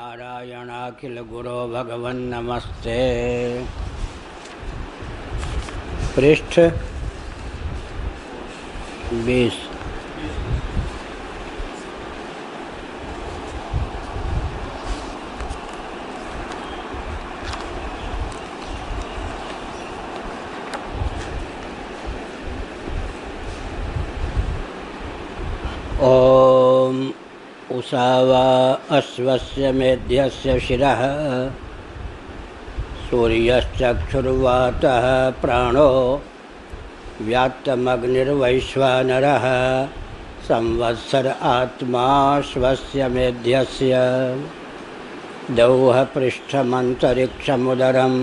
नारायणाखिल गुरो भगवन् नमस्ते। पृष्ठ 20। ओम उषावा अश्वस्य मेध्यस्य शिरः सूर्यश्चक्षुर्वातः प्राणो व्यात्तमग्निर्वैश्वानरः संवत्सर आत्मा श्वस्य मेध्यस्य दौः पृष्ठमन्तरिक्षमुदरं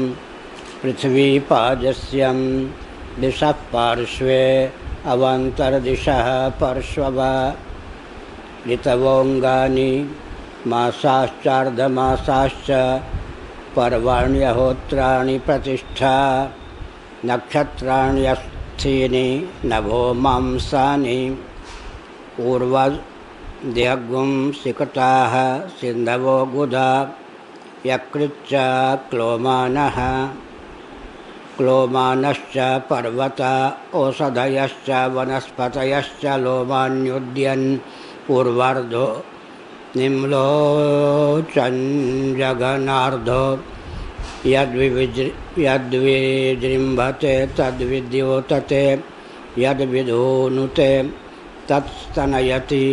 पृथ्वीपाजस्यं दिशः पार्श्वे अवान्तरदिशः पार्श्ववा ऋतवोऽङ्गानि मासाश्चार्धमासाश्च पर्वाण्यहोत्राणि प्रतिष्ठा नक्षत्राण्यस्थीनि नभो मांसानि ऊर्वदेहगुं सिकताः सिन्धवो गुधा यकृच्च क्लोमानः क्लोमानश्च पर्वता ओषधयश्च वनस्पतयश्च लोमान्युद्यन् पूर्वार्धो निम्लोचञ्जघनार्धो यद्विजृम्भते तद्विद्योतते यद्विधूनुते तत्स्तनयति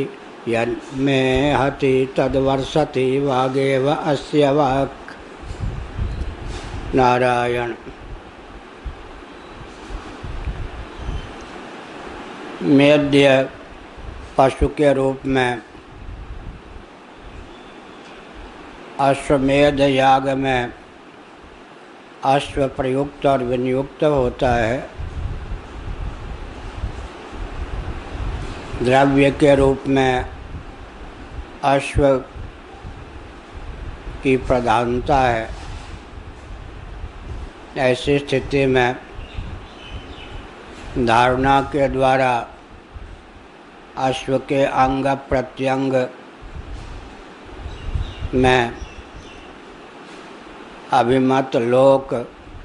यन्मेहति तद्वर्षति वागेव अस्य वाक्। नारायण। मेध्य पशु के रूप में अश्वमेध याग में अश्व प्रयुक्त और विनियुक्त होता है। द्रव्य के रूप में अश्व की प्रधानता है। ऐसी स्थिति में धारणा के द्वारा अश्व के अंग प्रत्यंग में अभिमत लोक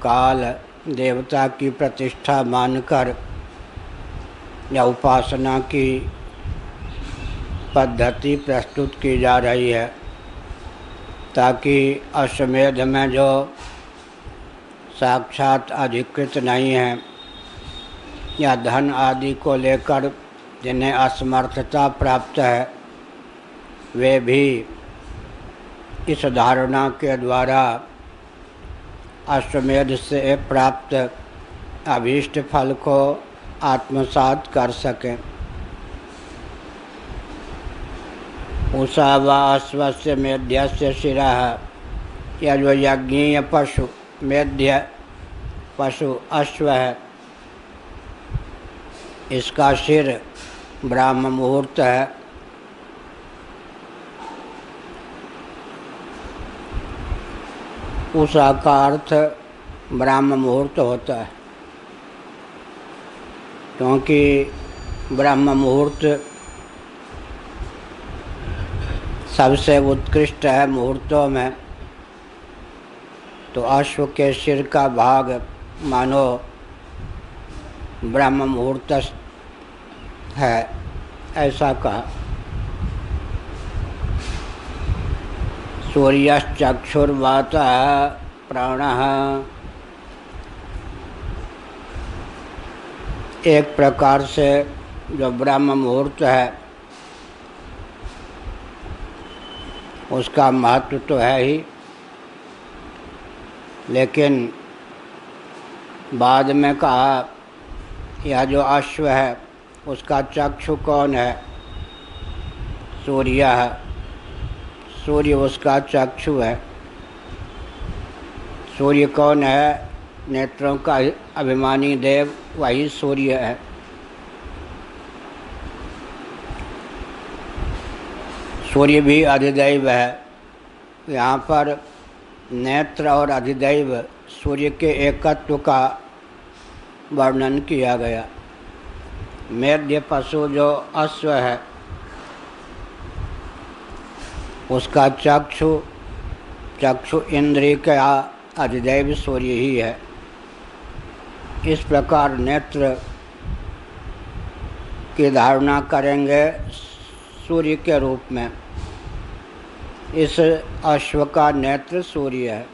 काल देवता की प्रतिष्ठा मानकर या उपासना की पद्धति प्रस्तुत की जा रही है, ताकि अश्वमेध में जो साक्षात अधिकृत नहीं है या धन आदि को लेकर जिन्हें असमर्थता प्राप्त है, वे भी इस धारणा के द्वारा अश्वमेध से प्राप्त अभीष्ट फल को आत्मसात कर सकें। उषावा अश्वस्य मेध्यस्य शिरः, यह जो यज्ञीय पशु मेध्य पशु अश्व है, इसका सिर ब्राह्म मुहूर्त है। उषा का अर्थ ब्राह्म मुहूर्त होता है, क्योंकि ब्राह्म मुहूर्त सबसे उत्कृष्ट है मुहूर्तों में। तो अश्व के सिर का भाग मानो ब्रह्म मुहूर्त है, ऐसा कहा। सूर्यश्चक्षुर्वातः प्राणः, एक प्रकार से जो ब्रह्म मुहूर्त है उसका महत्व तो है ही, लेकिन बाद में कहा यह जो अश्व है उसका चक्षु कौन है? सूर्य है। सूर्य उसका चक्षु है। सूर्य कौन है? नेत्रों का अभिमानी देव, वही सूर्य है। सूर्य भी अधिदैव है। यहाँ पर नेत्र और अधिदैव सूर्य के एकत्व का वर्णन किया गया। मेध्य पशु जो अश्व है उसका चक्षु चक्षु इंद्रिय का अधिदैव सूर्य ही है। इस प्रकार नेत्र की धारणा करेंगे सूर्य के रूप में। इस अश्व का नेत्र सूर्य है,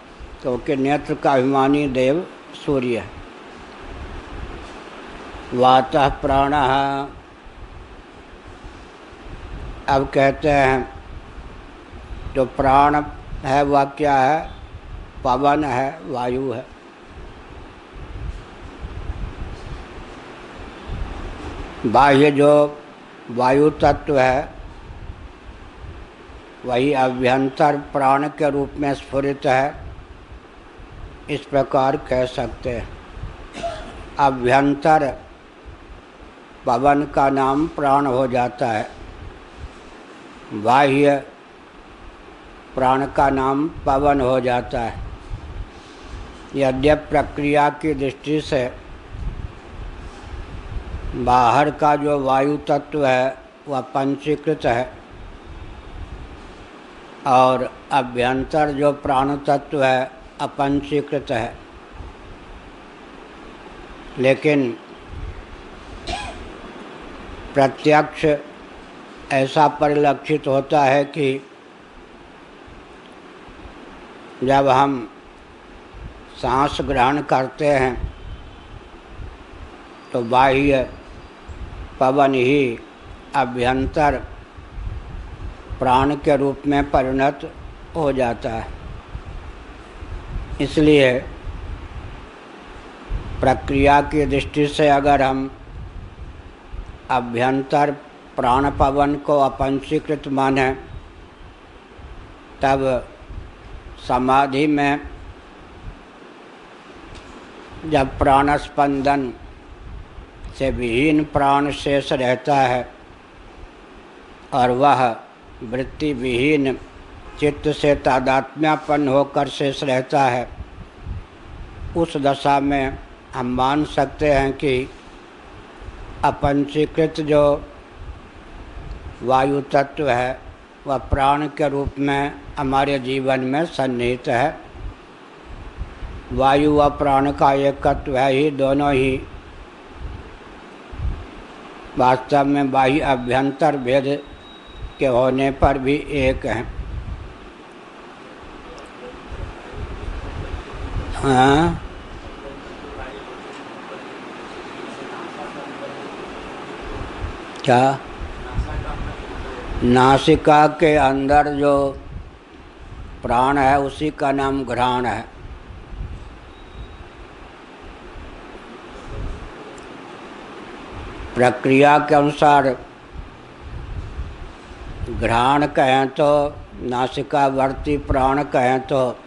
क्योंकि नेत्र का अभिमानी देव सूर्य है। वातः प्राणः, अब कहते हैं जो प्राण है वह क्या है? पवन है, वायु है। बाह्य जो वायु तत्व है वही अभ्यंतर प्राण के रूप में स्फुरित है, इस प्रकार कह सकते हैं। अभ्यंतर पवन का नाम प्राण हो जाता है, बाह्य प्राण का नाम पवन हो जाता है। यद्यपि प्रक्रिया की दृष्टि से बाहर का जो वायु तत्व है वह पंचीकृत है और अभ्यंतर जो प्राण तत्व है अपंचीकृत है, लेकिन प्रत्यक्ष ऐसा परिलक्षित होता है कि जब हम सांस ग्रहण करते हैं तो बाह्य पवन ही अभ्यंतर प्राण के रूप में परिणत हो जाता है। इसलिए प्रक्रिया की दृष्टि से अगर हम अभ्यंतर प्राण पवन को अपंचीकृत माने, तब समाधि में जब प्राण स्पंदन से विहीन प्राण शेष रहता है और वह वृत्ति विहीन चित्त से तादात्म्यपन्न होकर शेष रहता है, उस दशा में हम मान सकते हैं कि अपंचीकृत जो वायु तत्व है वह प्राण के रूप में हमारे जीवन में सन्निहित है। वायु व प्राण का एकत्व है ही, दोनों ही वास्तव में बाह्य अभ्यंतर भेद के होने पर भी एक हैं। हाँ, क्या? नासिका के अंदर जो प्राण है उसी का नाम घ्राण है। प्रक्रिया के अनुसार घ्राण कहें तो, नासिकावर्ती प्राण कहें तो,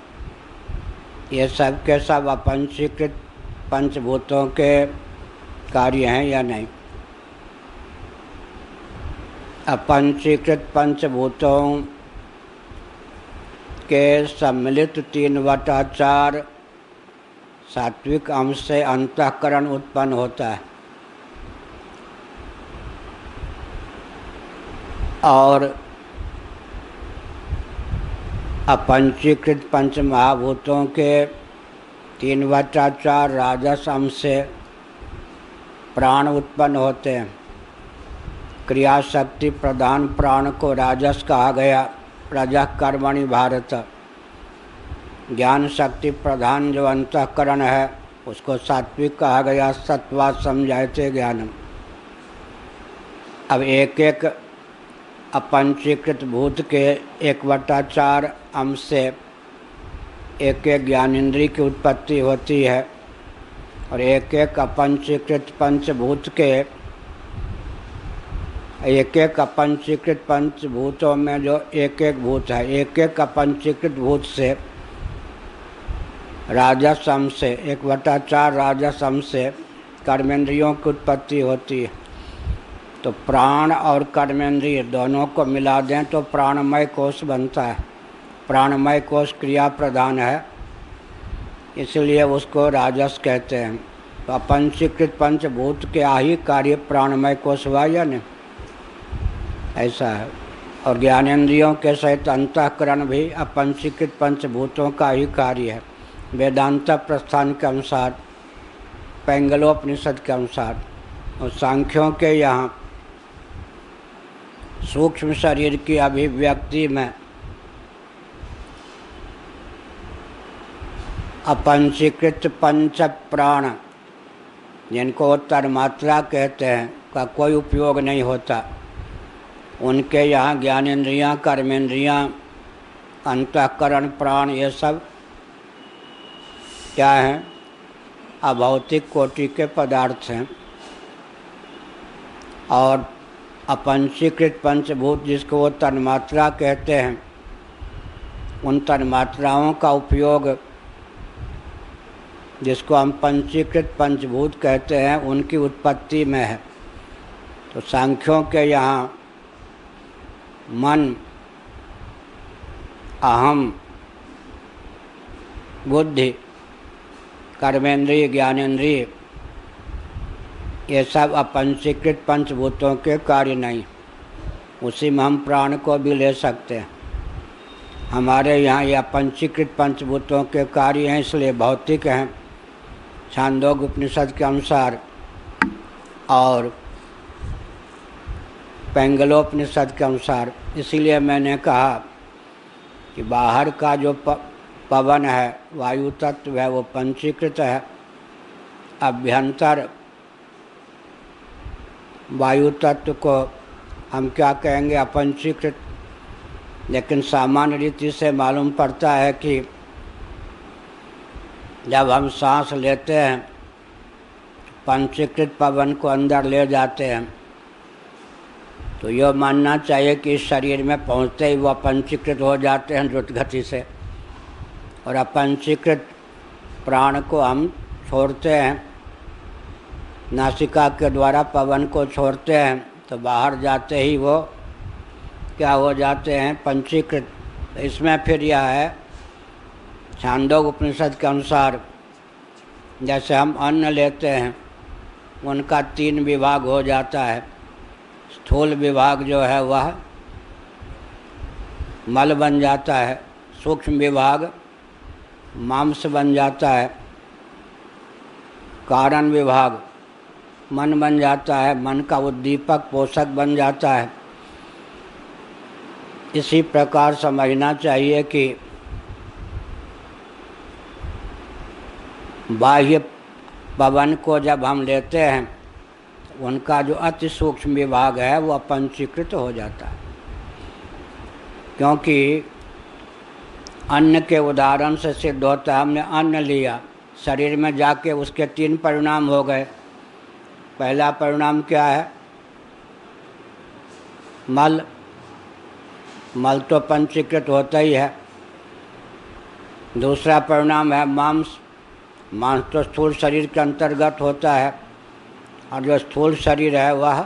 ये सब के सब अपंचीकृत पंचभूतों के कार्य हैं या नहीं? अपंचीकृत पंचभूतों के सम्मिलित 3/4 सात्विक अंश से अंतःकरण उत्पन्न होता है और अपंचीकृत पंच महाभूतों के 3/4 राजस अंश से प्राण उत्पन्न होते हैं। क्रिया शक्ति प्रधान प्राण को राजस कहा गया, रजः कर्मणि भारत। ज्ञान शक्ति प्रधान जो अंतःकरण है उसको सात्विक कहा गया, सत्वात् समजायते ज्ञानम। अब एक एक अपंचीकृत भूत के 1/4 अंश से एक एक ज्ञानेंद्रिय की उत्पत्ति होती है और एक एक अपंचीकृत पंचभूत के एक एक अपंचीकृत पंचभूतों में जो एक एक भूत है, एक एक अपंचीकृत भूत से राजस अंश से 1/4 राजस अंश से कर्मेंद्रियों की उत्पत्ति होती है। तो प्राण और कर्मेंद्रिय दोनों को मिला दें तो प्राणमय कोश बनता है। प्राणमय कोश क्रिया प्रधान है, इसलिए उसको राजस कहते हैं। तो अपंचीकृत पंचभूत के ही कार्य प्राणमय कोश हुआ या नहीं? ऐसा है। और ज्ञानेंद्रियों के सहित अंतःकरण भी अपंचीकृत पंचभूतों का ही कार्य है। वेदांत प्रस्थान के अनुसार, पैंगलोपनिषद के अनुसार, और सांख्यों के यहाँ सूक्ष्म शरीर की अभिव्यक्ति में अपंचीकृत पंच प्राण, जिनको तन्मात्रा कहते हैं, का कोई उपयोग नहीं होता। उनके यहाँ ज्ञानेंद्रियाँ, कर्मेंद्रियाँ, अंतःकरण, प्राण, ये सब क्या हैं? अभौतिक कोटि के पदार्थ हैं। और अपंचीकृत पंचभूत, जिसको वो तन्मात्रा कहते हैं, उन तन्मात्राओं का उपयोग, जिसको हम पंचीकृत पंचभूत कहते हैं, उनकी उत्पत्ति में है। तो सांख्यों के यहाँ मन, अहम, बुद्धि, कर्मेंद्रिय, ज्ञानेंद्रिय, ये सब अपंचीकृत पंचभूतों के कार्य नहीं। उसी में हम प्राण को भी ले सकते हैं। हमारे यहाँ यह पंचीकृत पंचभूतों के कार्य हैं, इसलिए भौतिक हैं छांदोग्य उपनिषद के अनुसार, और पैंगलोपनिषद के अनुसार। इसीलिए मैंने कहा कि बाहर का जो पवन है, वायु तत्व है, वो पंचीकृत है। अभ्यंतर वायु तत्व को हम क्या कहेंगे? अपंचीकृत। लेकिन सामान्य रीति से मालूम पड़ता है कि जब हम सांस लेते हैं, पंचीकृत पवन को अंदर ले जाते हैं, तो यह मानना चाहिए कि इस शरीर में पहुँचते ही वह पंचीकृत हो जाते हैं द्रुत गति से। और अपंचीकृत प्राण को हम छोड़ते हैं, नासिका के द्वारा पवन को छोड़ते हैं, तो बाहर जाते ही वो क्या हो जाते हैं? पंचीकृत। इसमें फिर यह है, छांदोग्य उपनिषद के अनुसार, जैसे हम अन्न लेते हैं, उनका 3 विभाग हो जाता है। स्थूल विभाग जो है वह मल बन जाता है, सूक्ष्म विभाग मांस बन जाता है, कारण विभाग मन बन जाता है, मन का उद्दीपक पोषक बन जाता है। इसी प्रकार समझना चाहिए कि बाह्य पवन को जब हम लेते हैं, उनका जो अति सूक्ष्म विभाग है वो अपंचीकृत हो जाता है। क्योंकि अन्न के उदाहरण से सिद्ध होता है, हमने अन्न लिया, शरीर में जाके उसके 3 परिणाम हो गए। पहला परिणाम क्या है? मल। मल तो पंचीकृत होता ही है। दूसरा परिणाम है मांस। मांस तो स्थूल शरीर के अंतर्गत होता है, और जो स्थूल शरीर है वह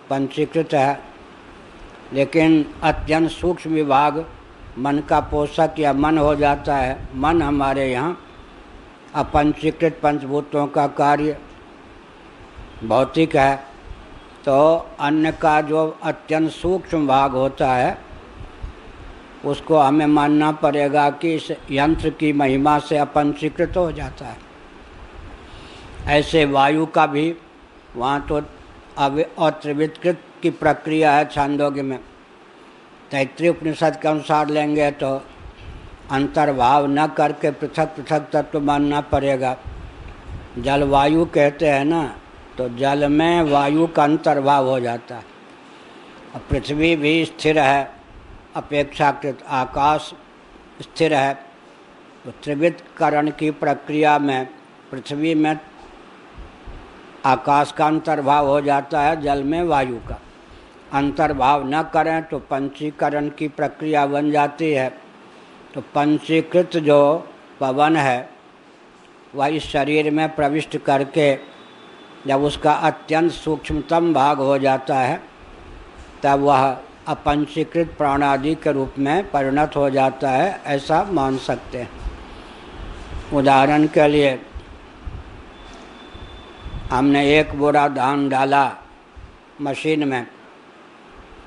पंचीकृत है। लेकिन अत्यंत सूक्ष्म विभाग मन का पोषक या मन हो जाता है। मन हमारे यहाँ अपंचीकृत पंचभूतों का कार्य भौतिक है। तो अन्न का जो अत्यंत सूक्ष्म भाग होता है, उसको हमें मानना पड़ेगा कि इस यंत्र की महिमा से अपंचीकृत हो जाता है। ऐसे वायु का भी वहाँ तो अत्रिविकृत की प्रक्रिया है छांदोग्य में। तैत्तिरीय उपनिषद के अनुसार लेंगे तो अंतर्भाव न करके पृथक पृथक तत्व मानना पड़ेगा। जलवायु कहते हैं ना, तो जल में वायु का अंतर्भाव हो जाता है। और पृथ्वी भी स्थिर है, अपेक्षाकृत आकाश स्थिर है। तो त्रिविधकरण की प्रक्रिया में पृथ्वी में आकाश का अंतर्भाव हो जाता है, जल में वायु का। अंतर्भाव न करें तो पंचीकरण की प्रक्रिया बन जाती है। तो पंचीकृत जो पवन है वह इस शरीर में प्रविष्ट करके जब उसका अत्यंत सूक्ष्मतम भाग हो जाता है, तब वह अपंचीकृत प्राणादि के रूप में परिणत हो जाता है, ऐसा मान सकते हैं। उदाहरण के लिए, हमने 1 बोरा धान डाला मशीन में,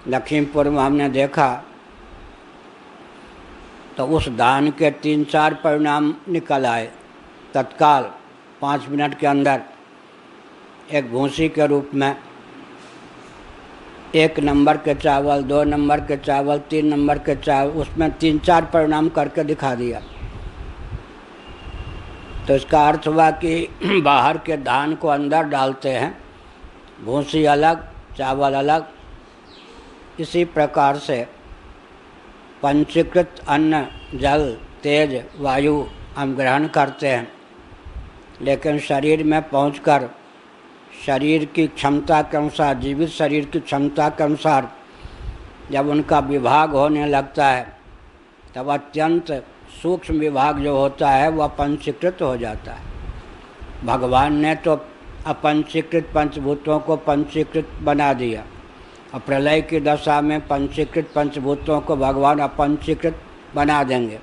लखीमपुर में हमने देखा तो उस दान के 3-4 परिणाम निकल आए तत्काल 5 मिनट के अंदर। एक भूसी के रूप में 1 नंबर के चावल, 2 नंबर के चावल, 3 नंबर के चावल, उसमें 3-4 परिणाम करके दिखा दिया। तो इसका अर्थ हुआ कि बाहर के धान को अंदर डालते हैं, भूसी अलग, चावल अलग। इसी प्रकार से पंचीकृत अन्न, जल, तेज, वायु हम ग्रहण करते हैं, लेकिन शरीर में पहुंचकर शरीर की क्षमता के अनुसार, जीवित शरीर की क्षमता के अनुसार जब उनका विभाग होने लगता है तब अत्यंत सूक्ष्म विभाग जो होता है वह पंचीकृत हो जाता है। भगवान ने तो अपंचीकृत पंचभूतों को पंचीकृत बना दिया और प्रलय की दशा में पंचीकृत पंचभूतों को भगवान अपंचीकृत बना देंगे,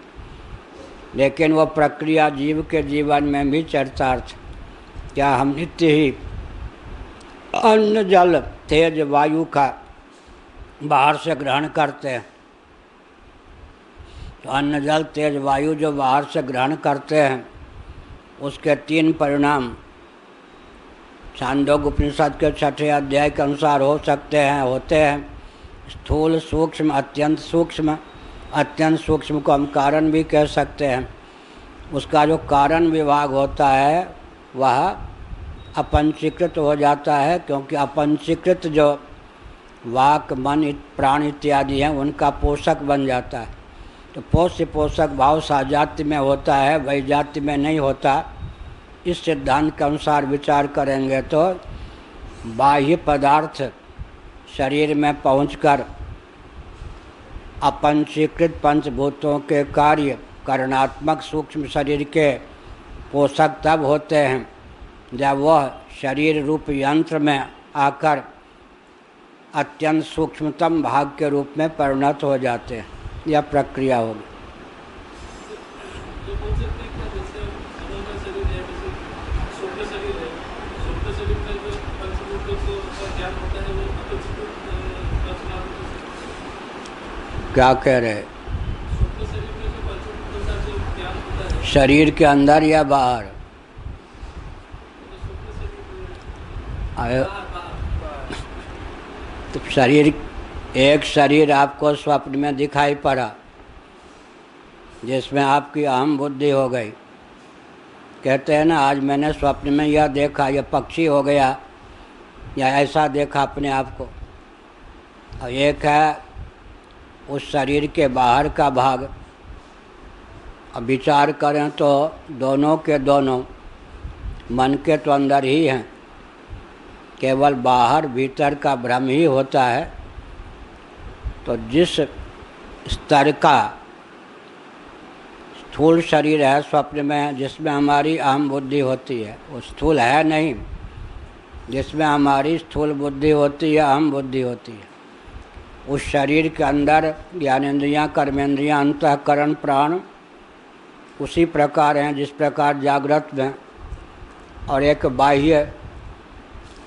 लेकिन वो प्रक्रिया जीव के जीवन में भी चरितार्थ। क्या हम नित्य ही अन्न, जल, तेज, वायु का बाहर से ग्रहण करते हैं? तो अन्न, जल, तेज, वायु जो बाहर से ग्रहण करते हैं उसके 3 परिणाम छांदोग्य उपनिषद के 6ठे अध्याय के अनुसार हो सकते हैं, होते हैं। स्थूल, सूक्ष्म, अत्यंत सूक्ष्म। अत्यंत सूक्ष्म को हम कारण भी कह सकते हैं। उसका जो कारण विभाग होता है वह अपंचीकृत हो जाता है, क्योंकि अपंचीकृत जो वाक, मन, प्राण इत्यादि हैं उनका पोषक बन जाता है। तो पोष्य पोषक भाव साजात्य में होता है, वैजात्य में नहीं होता। इस सिद्धांत के अनुसार विचार करेंगे तो बाह्य पदार्थ शरीर में पहुंचकर अपंचीकृत पंचभूतों के कार्य करणात्मक सूक्ष्म शरीर के पोषक तब होते हैं जब वह शरीर रूप यंत्र में आकर अत्यंत सूक्ष्मतम भाग के रूप में परिणत हो जाते हैं। यह प्रक्रिया होगी। क्या कह रहे? शरीर के अंदर या बाहर? तो शरीर, एक शरीर आपको स्वप्न में दिखाई पड़ा जिसमें आपकी अहम बुद्धि हो गई। कहते हैं ना, आज मैंने स्वप्न में यह देखा, यह पक्षी हो गया, या ऐसा देखा अपने आप को। और एक है उस शरीर के बाहर का भाग। अब विचार करें तो दोनों के दोनों मन के तो अंदर ही हैं, केवल बाहर भीतर का भ्रम ही होता है। तो जिस स्तर का स्थूल शरीर है स्वप्न में, जिसमें हमारी अहम बुद्धि होती है, वो स्थूल है नहीं। जिसमें हमारी स्थूल बुद्धि होती है, अहम बुद्धि होती है, उस शरीर के अंदर ज्ञानेंद्रियाँ, कर्मेंद्रियाँ, अंतःकरण, प्राण उसी प्रकार हैं जिस प्रकार जागृत में। और एक बाह्य,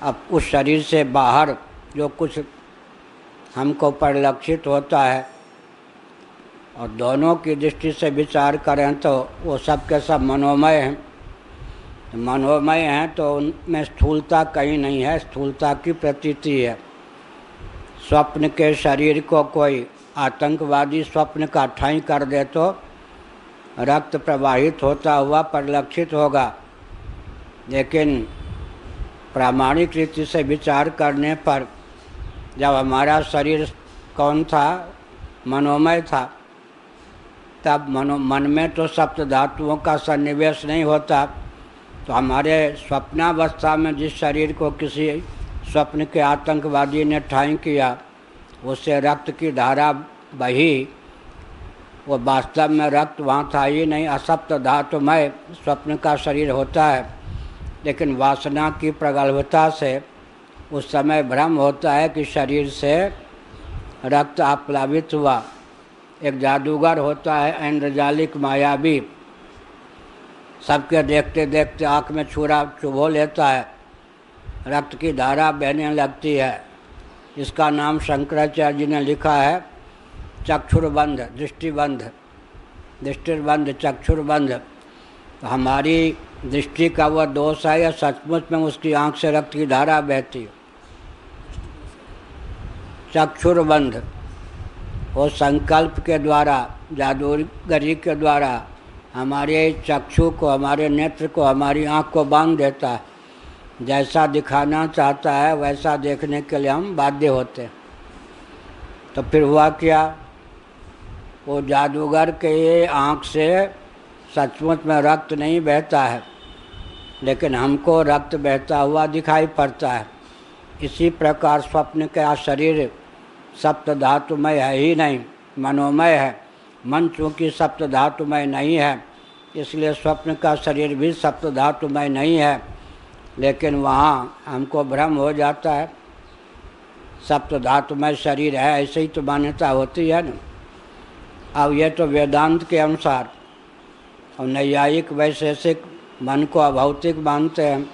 अब उस शरीर से बाहर जो कुछ हमको परिलक्षित होता है, और दोनों की दृष्टि से विचार करें तो वो सब के सब मनोमय हैं। मनोमय हैं तो उनमें स्थूलता कहीं नहीं है, स्थूलता की प्रतीति है। स्वप्न के शरीर को कोई आतंकवादी स्वप्न का ठाई कर दे तो रक्त प्रवाहित होता हुआ परिलक्षित होगा, लेकिन प्रामाणिक रीति से विचार करने पर जब हमारा शरीर कौन था? मनोमय था। तब मन में तो सप्त धातुओं का सन्निवेश नहीं होता। तो हमारे स्वप्नावस्था में जिस शरीर को किसी स्वप्न के आतंकवादी ने ठाई किया, उससे रक्त की धारा बही, वो वास्तव में रक्त वहाँ था ही नहीं, असप्त धातुमय स्वप्न का शरीर होता है। लेकिन वासना की प्रगल्भता से उस समय भ्रम होता है कि शरीर से रक्त आप्लावित हुआ। एक जादूगर होता है, इंद्रजालिक मायावी, सबके देखते देखते आँख में छुरा चुभो लेता है, रक्त की धारा बहने लगती है, इसका नाम शंकराचार्य जी ने लिखा है चक्षुर्बंध, दृष्टिबंध, दृष्टिर्बंध, चक्षुर्बंध। तो हमारी दृष्टि का वह दोष है या सचमुच में उसकी आंख से रक्त की धारा बहती है? चक्षुर्बंध, वो संकल्प के द्वारा, जादूगरी के द्वारा हमारे चक्षु को, हमारे नेत्र को, हमारी आँख को बांध देता है। जैसा दिखाना चाहता है वैसा देखने के लिए हम बाध्य होते हैं। तो फिर हुआ क्या, वो जादूगर के आँख से सचमुच में रक्त नहीं बहता है, लेकिन हमको रक्त बहता हुआ दिखाई पड़ता है। इसी प्रकार स्वप्न का शरीर सप्त धातुमय है ही नहीं, मनोमय है। मन चूँकि सप्त धातुमय नहीं है, इसलिए स्वप्न का शरीर भी सप्त धातुमय नहीं है, लेकिन वहाँ हमको भ्रम हो जाता है सप्त धातुमय शरीर है, ऐसे ही तो मान्यता होती है ना। अब ये तो वेदांत के अनुसार, और नैयायिक वैशेषिक मन को अभौतिक मानते हैं,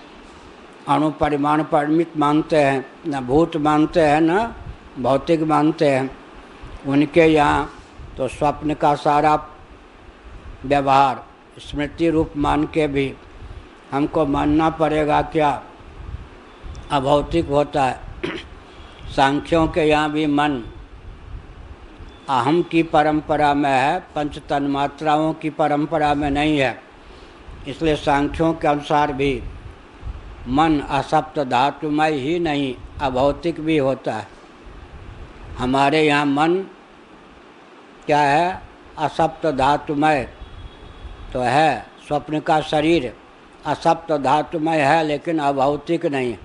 अणुपरिमाण परिमित मानते हैं, न भूत मानते हैं न भौतिक मानते हैं। उनके यहाँ तो स्वप्न का सारा व्यवहार स्मृति रूप मान के भी हमको मानना पड़ेगा क्या अभौतिक होता है। सांख्यों के यहाँ भी मन अहम की परंपरा में है, पंच तन्मात्राओं की परंपरा में नहीं है। इसलिए सांख्यों के अनुसार भी मन असप्त धातुमय ही नहीं, अभौतिक भी होता है। हमारे यहाँ मन क्या है, असप्त धातुमय तो है। स्वप्न का शरीर असप्त धातुमय है लेकिन अभौतिक नहीं।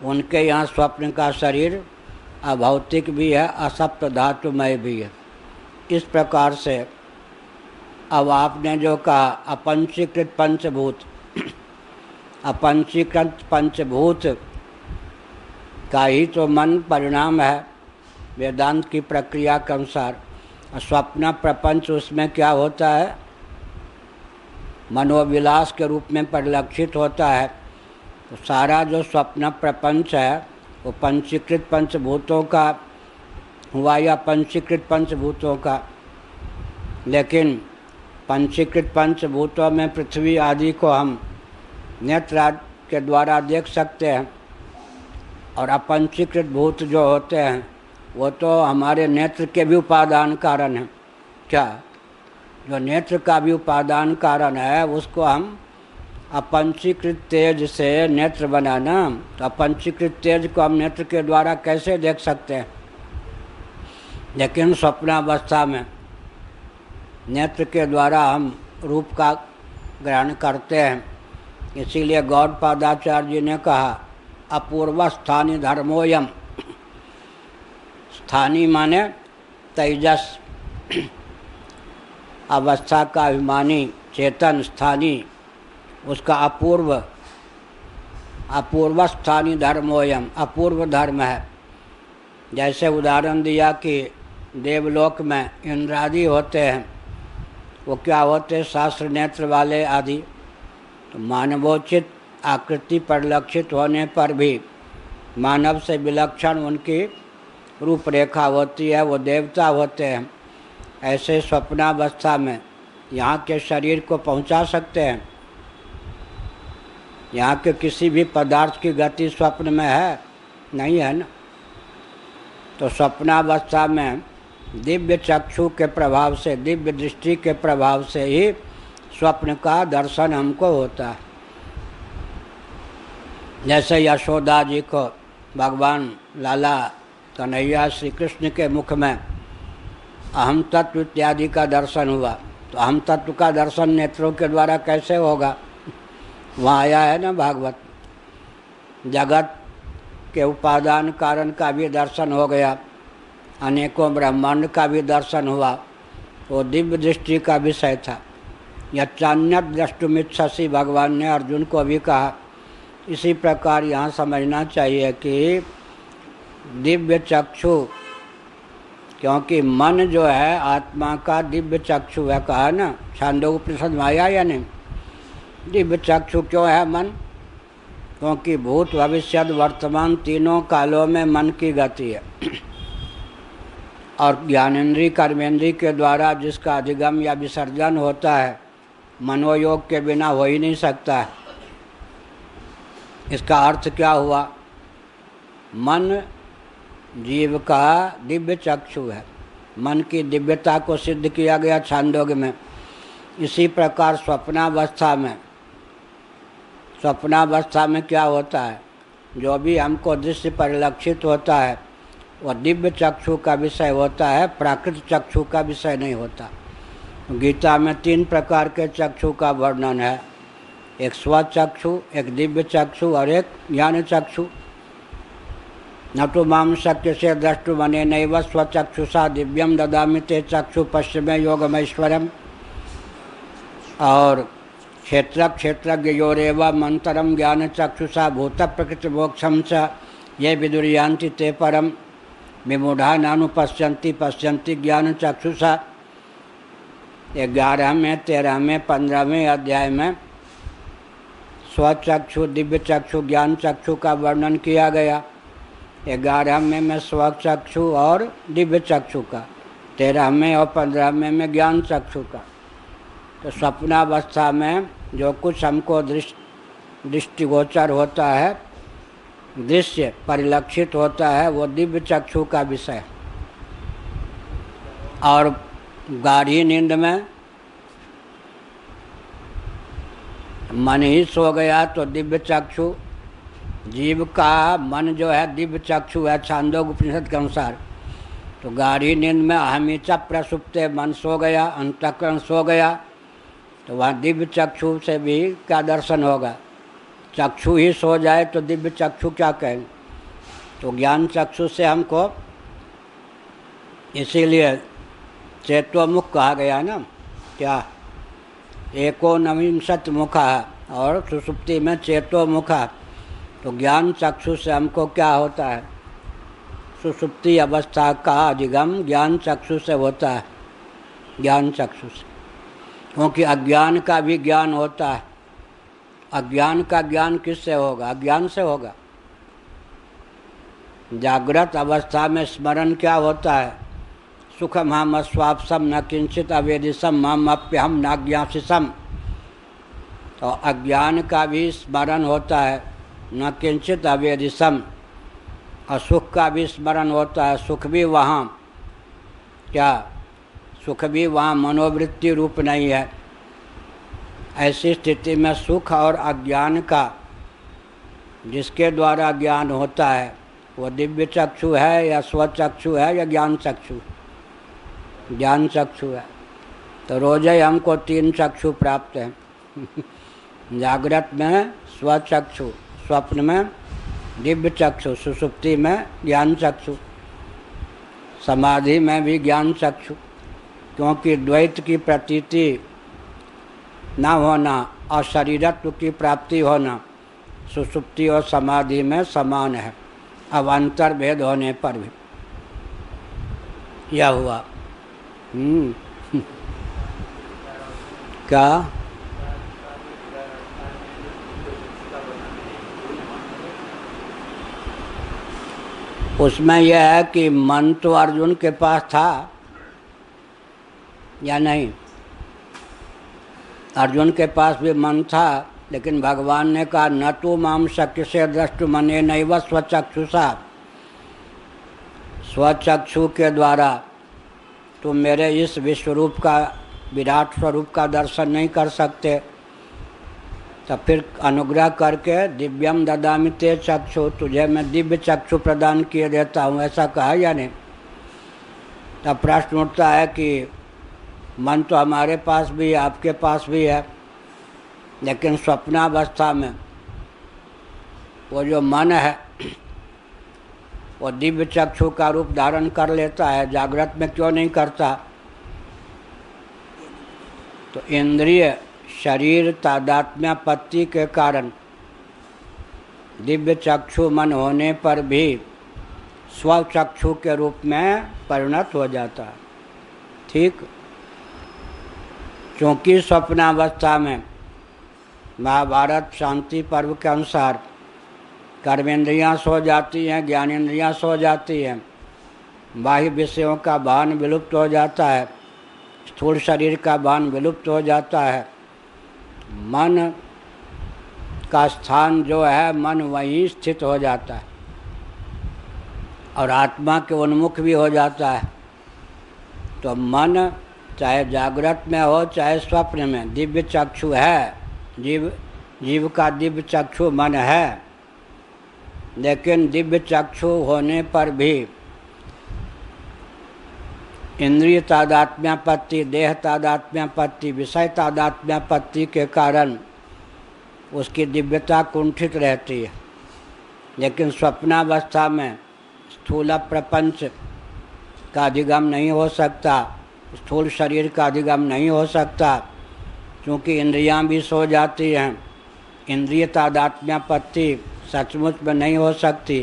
उनके यहाँ स्वप्न का शरीर अभौतिक भी है, असप्त धातुमय भी है। इस प्रकार से अब आपने जो कहा अपंचीकृत पंचभूत, अपंचीकृत पंचभूत का ही तो मन परिणाम है वेदांत की प्रक्रिया के अनुसार। स्वप्न प्रपंच उसमें क्या होता है, मनोविलास के रूप में परिलक्षित होता है। तो सारा जो स्वप्न प्रपंच है वो पंचीकृत पंचभूतों का हुआ या पंचीकृत पंचभूतों का। लेकिन पंचीकृत पंचभूतों में पृथ्वी आदि को हम नेत्र के द्वारा देख सकते हैं, और अपंचीकृत भूत जो होते हैं वो तो हमारे नेत्र के भी उपादान कारण हैं। क्या जो नेत्र का भी उपादान कारण है उसको हम अपंचीकृत तेज से नेत्र बनाना, तो अपंचीकृत तेज को हम नेत्र के द्वारा कैसे देख सकते हैं। लेकिन स्वप्नावस्था में नेत्र के द्वारा हम रूप का ग्रहण करते हैं। इसीलिए गौड़पादाचार्य जी ने कहा अपूर्व स्थानी धर्मोयम। स्थानी माने तेजस, अवस्था का अभिमानी चेतन स्थानी, उसका अपूर्व, अपूर्व स्थानी धर्मोयम, अपूर्व धर्म है। जैसे उदाहरण दिया कि देवलोक में इंद्रादि होते हैं, वो क्या होते, शास्त्र नेत्र वाले आदि। तो मानवोचित आकृति परिलक्षित होने पर भी मानव से विलक्षण उनकी रूपरेखा होती है, वो देवता होते हैं। ऐसे स्वप्नावस्था में यहाँ के शरीर को पहुँचा सकते हैं। यहाँ के किसी भी पदार्थ की गति स्वप्न में है नहीं है ना। तो स्वप्नावस्था में दिव्य चक्षु के प्रभाव से, दिव्य दृष्टि के प्रभाव से ही स्वप्न का दर्शन हमको होता है। जैसे यशोदा जी को भगवान लाला कन्हैया श्री कृष्ण के मुख में अहम तत्व इत्यादि का दर्शन हुआ, तो अहम तत्व का दर्शन नेत्रों के द्वारा कैसे होगा। वहाँ आया है ना भागवत, जगत के उपादान कारण का भी दर्शन हो गया, अनेकों ब्रह्मांड का भी दर्शन हुआ, वो दिव्य दृष्टि का विषय था। यच्चान्यत द्रष्टुमिच्छसि भगवान ने अर्जुन को भी कहा। इसी प्रकार यहाँ समझना चाहिए कि दिव्य चक्षु, क्योंकि मन जो है आत्मा का दिव्य चक्षु है, कहा ना छांदोग्योपनिषद में आया या नहीं। दिव्य चक्षु क्यों है मन, क्योंकि भूत भविष्य वर्तमान तीनों कालों में मन की गति है और ज्ञानेंद्रिय कर्मेंद्रिय के द्वारा जिसका अधिगम या विसर्जन होता है मनोयोग के बिना हो ही नहीं सकता है। इसका अर्थ क्या हुआ? मन जीव का दिव्य चक्षु है। मन की दिव्यता को सिद्ध किया गया छांदोग्य में। इसी प्रकार स्वप्नावस्था में क्या होता है? जो भी हमको दृश्य परिलक्षित होता है वह दिव्य चक्षु का विषय होता है, प्राकृत चक्षु का विषय नहीं होता। गीता में 3 प्रकार के चक्षु का वर्णन है, एक स्वचक्षु, एक दिव्य चक्षु और एक ज्ञान चक्षु। न तो माम शक्य से द्रष्टु मने नैव स्वचक्षुषा दिव्यम ददामि ते चक्षु पश्चिमे योगमैश्वरम। और क्षेत्रज्ञयोरेव मंतरम ज्ञान चक्षुषा भूत प्रकृति मोक्षम च ये विदुर्यान्ति ते परम विमूढ़ा नानुपश्यन्ति पश्यन्ति ज्ञान चक्षुषा। 11वें, 13वें, 15वें अध्याय में स्वचक्षु, दिव्य चक्षु, ज्ञान चक्षु का वर्णन किया गया। 11वें में स्वचक्षु और दिव्य चक्षु का, 13वें और 15वें में ज्ञान चक्षु का। तो स्वप्नावस्था में जो कुछ हमको दृष्टिगोचर होता है, दृश्य परिलक्षित होता है, वो दिव्य चक्षु का विषय। और गाढ़ी नींद में मन ही सो गया तो दिव्य चक्षु, जीव का मन जो है दिव्य चक्षु है छांदोग्य उपनिषद के अनुसार। तो गाढ़ी नींद में अहमिचा प्रसुप्ते, मन सो गया, अंतःकरण सो गया, तो वहाँ दिव्य चक्षु से भी क्या दर्शन होगा? चक्षु ही सो जाए तो दिव्य चक्षु क्या कहें? तो ज्ञान चक्षु से हमको इसीलिए चेतोमुख कहा गया ना। क्या? एकोनविंशति मुखा और सुषुप्ति में चेतोमुखा। तो ज्ञान चक्षु से हमको क्या होता है? सुषुप्ति अवस्था का अधिगम ज्ञान चक्षु से होता है, ज्ञान चक्षु से। क्योंकि अज्ञान का भी ज्ञान होता है। अज्ञान का ज्ञान किससे होगा? अज्ञान से होगा। जागृत अवस्था में स्मरण क्या होता है? सुखम हम स्वापसम न किंचित अवेदिसम मम अप्यहम नाज्ञासिसम। तो अज्ञान का भी स्मरण होता है, न किंचित अवेदिसम। और सुख का भी स्मरण होता है, सुख भी वहाँ क्या? सुख भी वहाँ मनोवृत्ति रूप नहीं है। ऐसी स्थिति में सुख और अज्ञान का जिसके द्वारा ज्ञान होता है वो दिव्य चक्षु है या स्वचक्षु है या ज्ञान चक्षु? ज्ञान चक्षु है। तो रोज ही हमको 3 चक्षु प्राप्त हैं। जागृत में स्वचक्षु, स्वप्न में दिव्य चक्षु, सुषुप्ति में ज्ञान चक्षु, समाधि में भी ज्ञान चक्षु। क्योंकि द्वैत की प्रतीति न होना और शरीरत्व की प्राप्ति होना सुषुप्ति और समाधि में समान है, अब अंतर भेद होने पर भी। यह हुआ। क्या? उसमें यह है कि मन तो अर्जुन के पास था या नहीं? अर्जुन के पास भी मन था, लेकिन भगवान ने कहा न तो माम शक्य से द्रष्टु मने नैव स्वचक्षुषा। स्वचक्षु के द्वारा तुम मेरे इस विश्वरूप का, विराट स्वरूप का दर्शन नहीं कर सकते। तो फिर अनुग्रह करके दिव्यम ददामि ते चक्षु, तुझे मैं दिव्य चक्षु प्रदान किए देता हूँ, ऐसा कहा या नहीं? तब प्रश्न उठता है कि मन तो हमारे पास भी है, आपके पास भी है, लेकिन स्वप्नावस्था में वो जो मन है वो दिव्य चक्षु का रूप धारण कर लेता है, जागृत में क्यों नहीं करता? तो इंद्रिय शरीर तादात्म्यापत्ति के कारण दिव्य चक्षु मन होने पर भी स्वचक्षु के रूप में परिणत हो जाता है। ठीक? क्योंकि स्वप्नावस्था में महाभारत शांति पर्व के अनुसार कर्मेंद्रियाँ सो जाती हैं, ज्ञानेंद्रियाँ सो जाती हैं, बाह्य विषयों का भान विलुप्त हो जाता है, स्थूल शरीर का भान विलुप्त हो जाता है। मन का स्थान जो है, मन वहीं स्थित हो जाता है और आत्मा के उन्मुख भी हो जाता है। तो मन चाहे जागृत में हो चाहे स्वप्न में, दिव्य चक्षु है, जीव का दिव्य चक्षु मन है। लेकिन दिव्य चक्षु होने पर भी इंद्रिय तादात्म्यापत्ति, देह तादात्म्यापत्ति, विषय तादात्म्यापत्ति के कारण उसकी दिव्यता कुंठित रहती है। लेकिन स्वप्नावस्था में स्थूल प्रपंच का अधिगम नहीं हो सकता, स्थूल शरीर का अधिगम नहीं हो सकता, क्योंकि इंद्रियां भी सो जाती हैं। इंद्रिय तादात्म्यापत्ति सचमुच में नहीं हो सकती,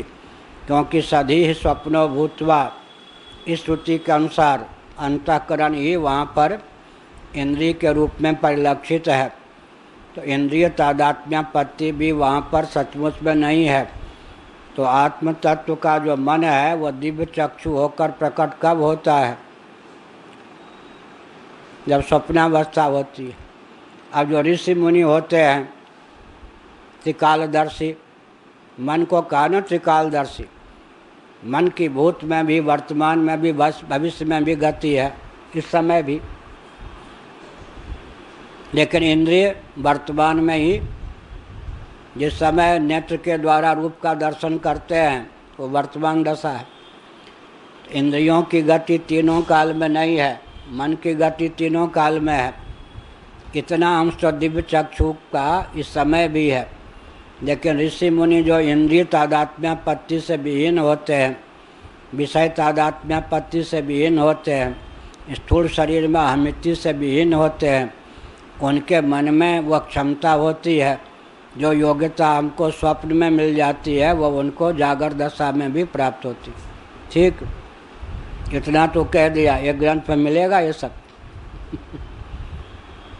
क्योंकि सधी स्वप्नो भूत्वा, इस श्रुति के अनुसार अंतःकरण ही वहाँ पर इंद्रिय के रूप में परिलक्षित है। तो इंद्रिय तादात्म्यापत्ति भी वहाँ पर सचमुच में नहीं है। तो आत्म तत्व का जो मन है वह दिव्य चक्षु होकर प्रकट कब होता है? जब स्वप्नावस्था होती है। अब जो ऋषि मुनि होते हैं त्रिकालदर्शी, मन को कहा ना त्रिकालदर्शी, मन की भूत में भी, वर्तमान में भी, भविष्य में भी गति है, इस समय भी। लेकिन इंद्रिय वर्तमान में ही, जिस समय नेत्र के द्वारा रूप का दर्शन करते हैं वो वर्तमान दशा है। इंद्रियों की गति तीनों काल में नहीं है, मन की गति तीनों काल में है। इतना अंश तो दिव्य चक्षु का इस समय भी है। लेकिन ऋषि मुनि जो इंद्रिय तादात्म्यापत्ति से विहीन होते हैं, विषय तादात्म्यापत्ति से विहीन होते हैं, स्थूल शरीर में अहमिति से विहीन होते हैं, उनके मन में वह क्षमता होती है जो योग्यता हमको स्वप्न में मिल जाती है, वह उनको जागर दशा में भी प्राप्त होती है। ठीक, इतना तो कह दिया, एक ग्रंथ में मिलेगा ये सब।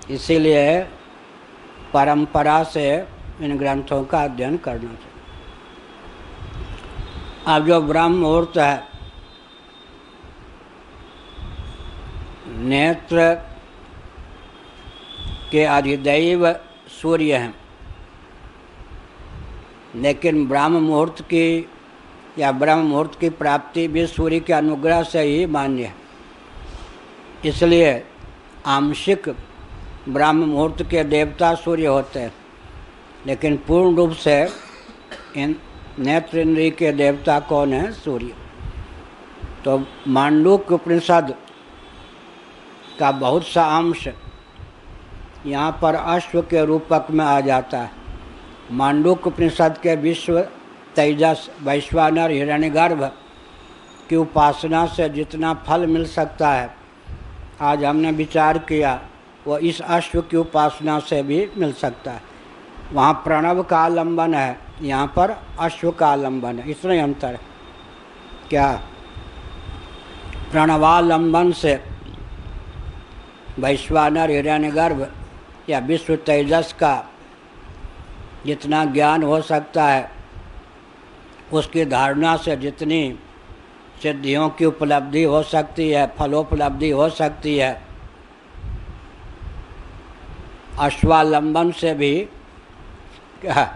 इसीलिए परंपरा से इन ग्रंथों का अध्ययन करना चाहिए। अब जो ब्रह्म मुहूर्त है, नेत्र के अधिदैव सूर्य हैं, लेकिन ब्रह्म मुहूर्त की या ब्रह्म मुहूर्त की प्राप्ति भी सूर्य के अनुग्रह से ही मान्य है। इसलिए आंशिक ब्रह्म मुहूर्त के देवता सूर्य होते हैं, लेकिन पूर्ण रूप से इन नेत्र इंद्रिय के देवता कौन है? सूर्य। तो मांडूक्य उपनिषद का बहुत सा अंश यहाँ पर अश्व के रूपक में आ जाता है। मांडूक्य उपनिषद के विश्व, तेजस, वैश्वानर, हिरण्यगर्भ की उपासना से जितना फल मिल सकता है, आज हमने विचार किया, वो इस अश्व की उपासना से भी मिल सकता है। वहाँ प्रणव का आलम्बन है, यहाँ पर अश्व का आलम्बन है, इतना ही अंतर है। क्या? प्रणवालंबन से वैश्वानर, हिरण्यगर्भ या विश्व तेजस का जितना ज्ञान हो सकता है, उसकी धारणा से जितनी सिद्धियों की उपलब्धि हो सकती है, फलोपलब्धि हो सकती है, अश्वालंबन से भी क्या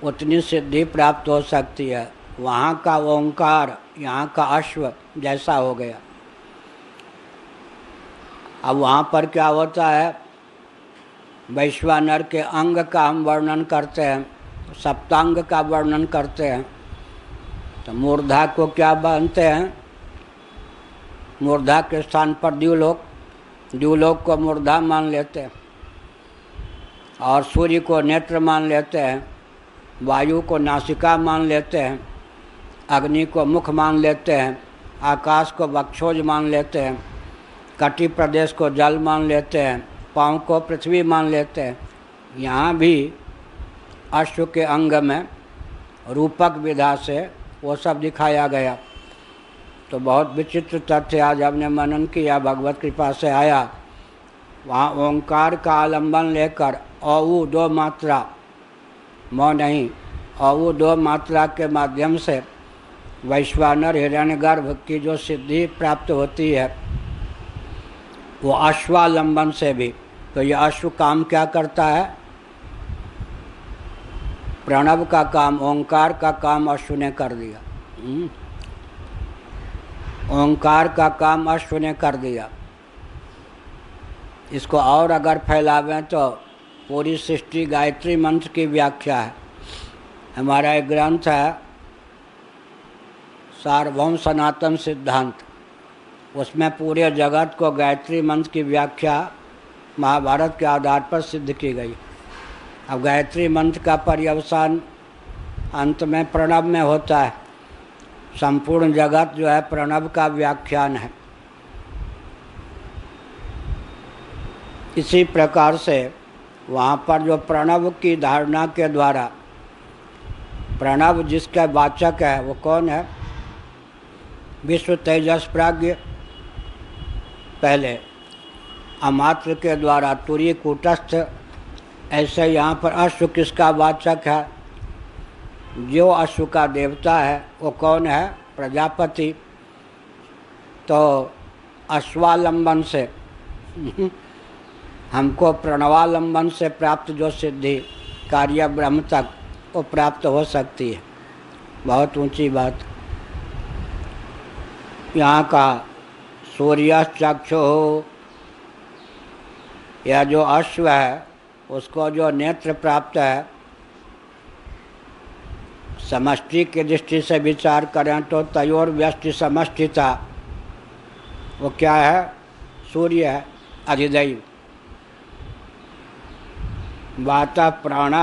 उतनी सिद्धि प्राप्त हो सकती है। वहाँ का ओंकार, यहाँ का अश्व जैसा हो गया। अब वहाँ पर क्या होता है? वैश्वानर के अंग का हम वर्णन करते हैं, सप्तांग का वर्णन करते हैं, तो मूर्धा को क्या मानते हैं? मूर्धा के स्थान पर द्युलोक, द्युलोक को मूर्धा मान लेते हैं, और सूर्य को नेत्र मान लेते हैं, वायु को नासिका मान लेते हैं, अग्नि को मुख मान लेते हैं, आकाश को वक्षोज मान लेते हैं, कटि प्रदेश को जल मान लेते हैं, पाँव को पृथ्वी मान लेते हैं। यहाँ भी अश्व के अंग में रूपक विधा से वो सब दिखाया गया। तो बहुत विचित्र तथ्य आज हमने मनन किया, भगवत कृपा से आया। वहाँ ओंकार का आलंबन लेकर औ दो मात्रा, मौ नहीं, और वो दो मात्रा के माध्यम से वैश्वानर हिरण्यगर्भ की जो सिद्धि प्राप्त होती है वो अश्वालंबन से भी। तो ये अश्व काम क्या करता है? प्रणव का काम, ओंकार का काम अश्व ने कर दिया। ओंकार का काम अश्व ने कर दिया। इसको और अगर फैलावें तो पूरी सृष्टि गायत्री मंत्र की व्याख्या है। हमारा एक ग्रंथ है सार्वभौम सनातन सिद्धांत, उसमें पूरे जगत को गायत्री मंत्र की व्याख्या महाभारत के आधार पर सिद्ध की गई। अब गायत्री मंत्र का पर्यवसान अंत में प्रणव में होता है। संपूर्ण जगत जो है प्रणव का व्याख्यान है। इसी प्रकार से वहाँ पर जो प्रणव की धारणा के द्वारा, प्रणव जिसका वाचक है वो कौन है? विश्व तेजस प्राज्ञ पहले, अमात्र के द्वारा तुरीय कूटस्थ। ऐसे यहाँ पर अश्व किसका वाचक है? जो अश्व का देवता है वो कौन है? प्रजापति। तो अश्वालंबन से हमको प्रणवालंबन से प्राप्त जो सिद्धि कार्य ब्रह्म तक वो प्राप्त हो सकती है। बहुत ऊंची बात। यहाँ का सूर्य चक्षु हो, या जो अश्व है उसको जो नेत्र प्राप्त है, समष्टि की दृष्टि से विचार करें तो तयोर व्यष्टि समष्टिता, वो क्या है? सूर्य है, अधिदैव। वाता प्राण,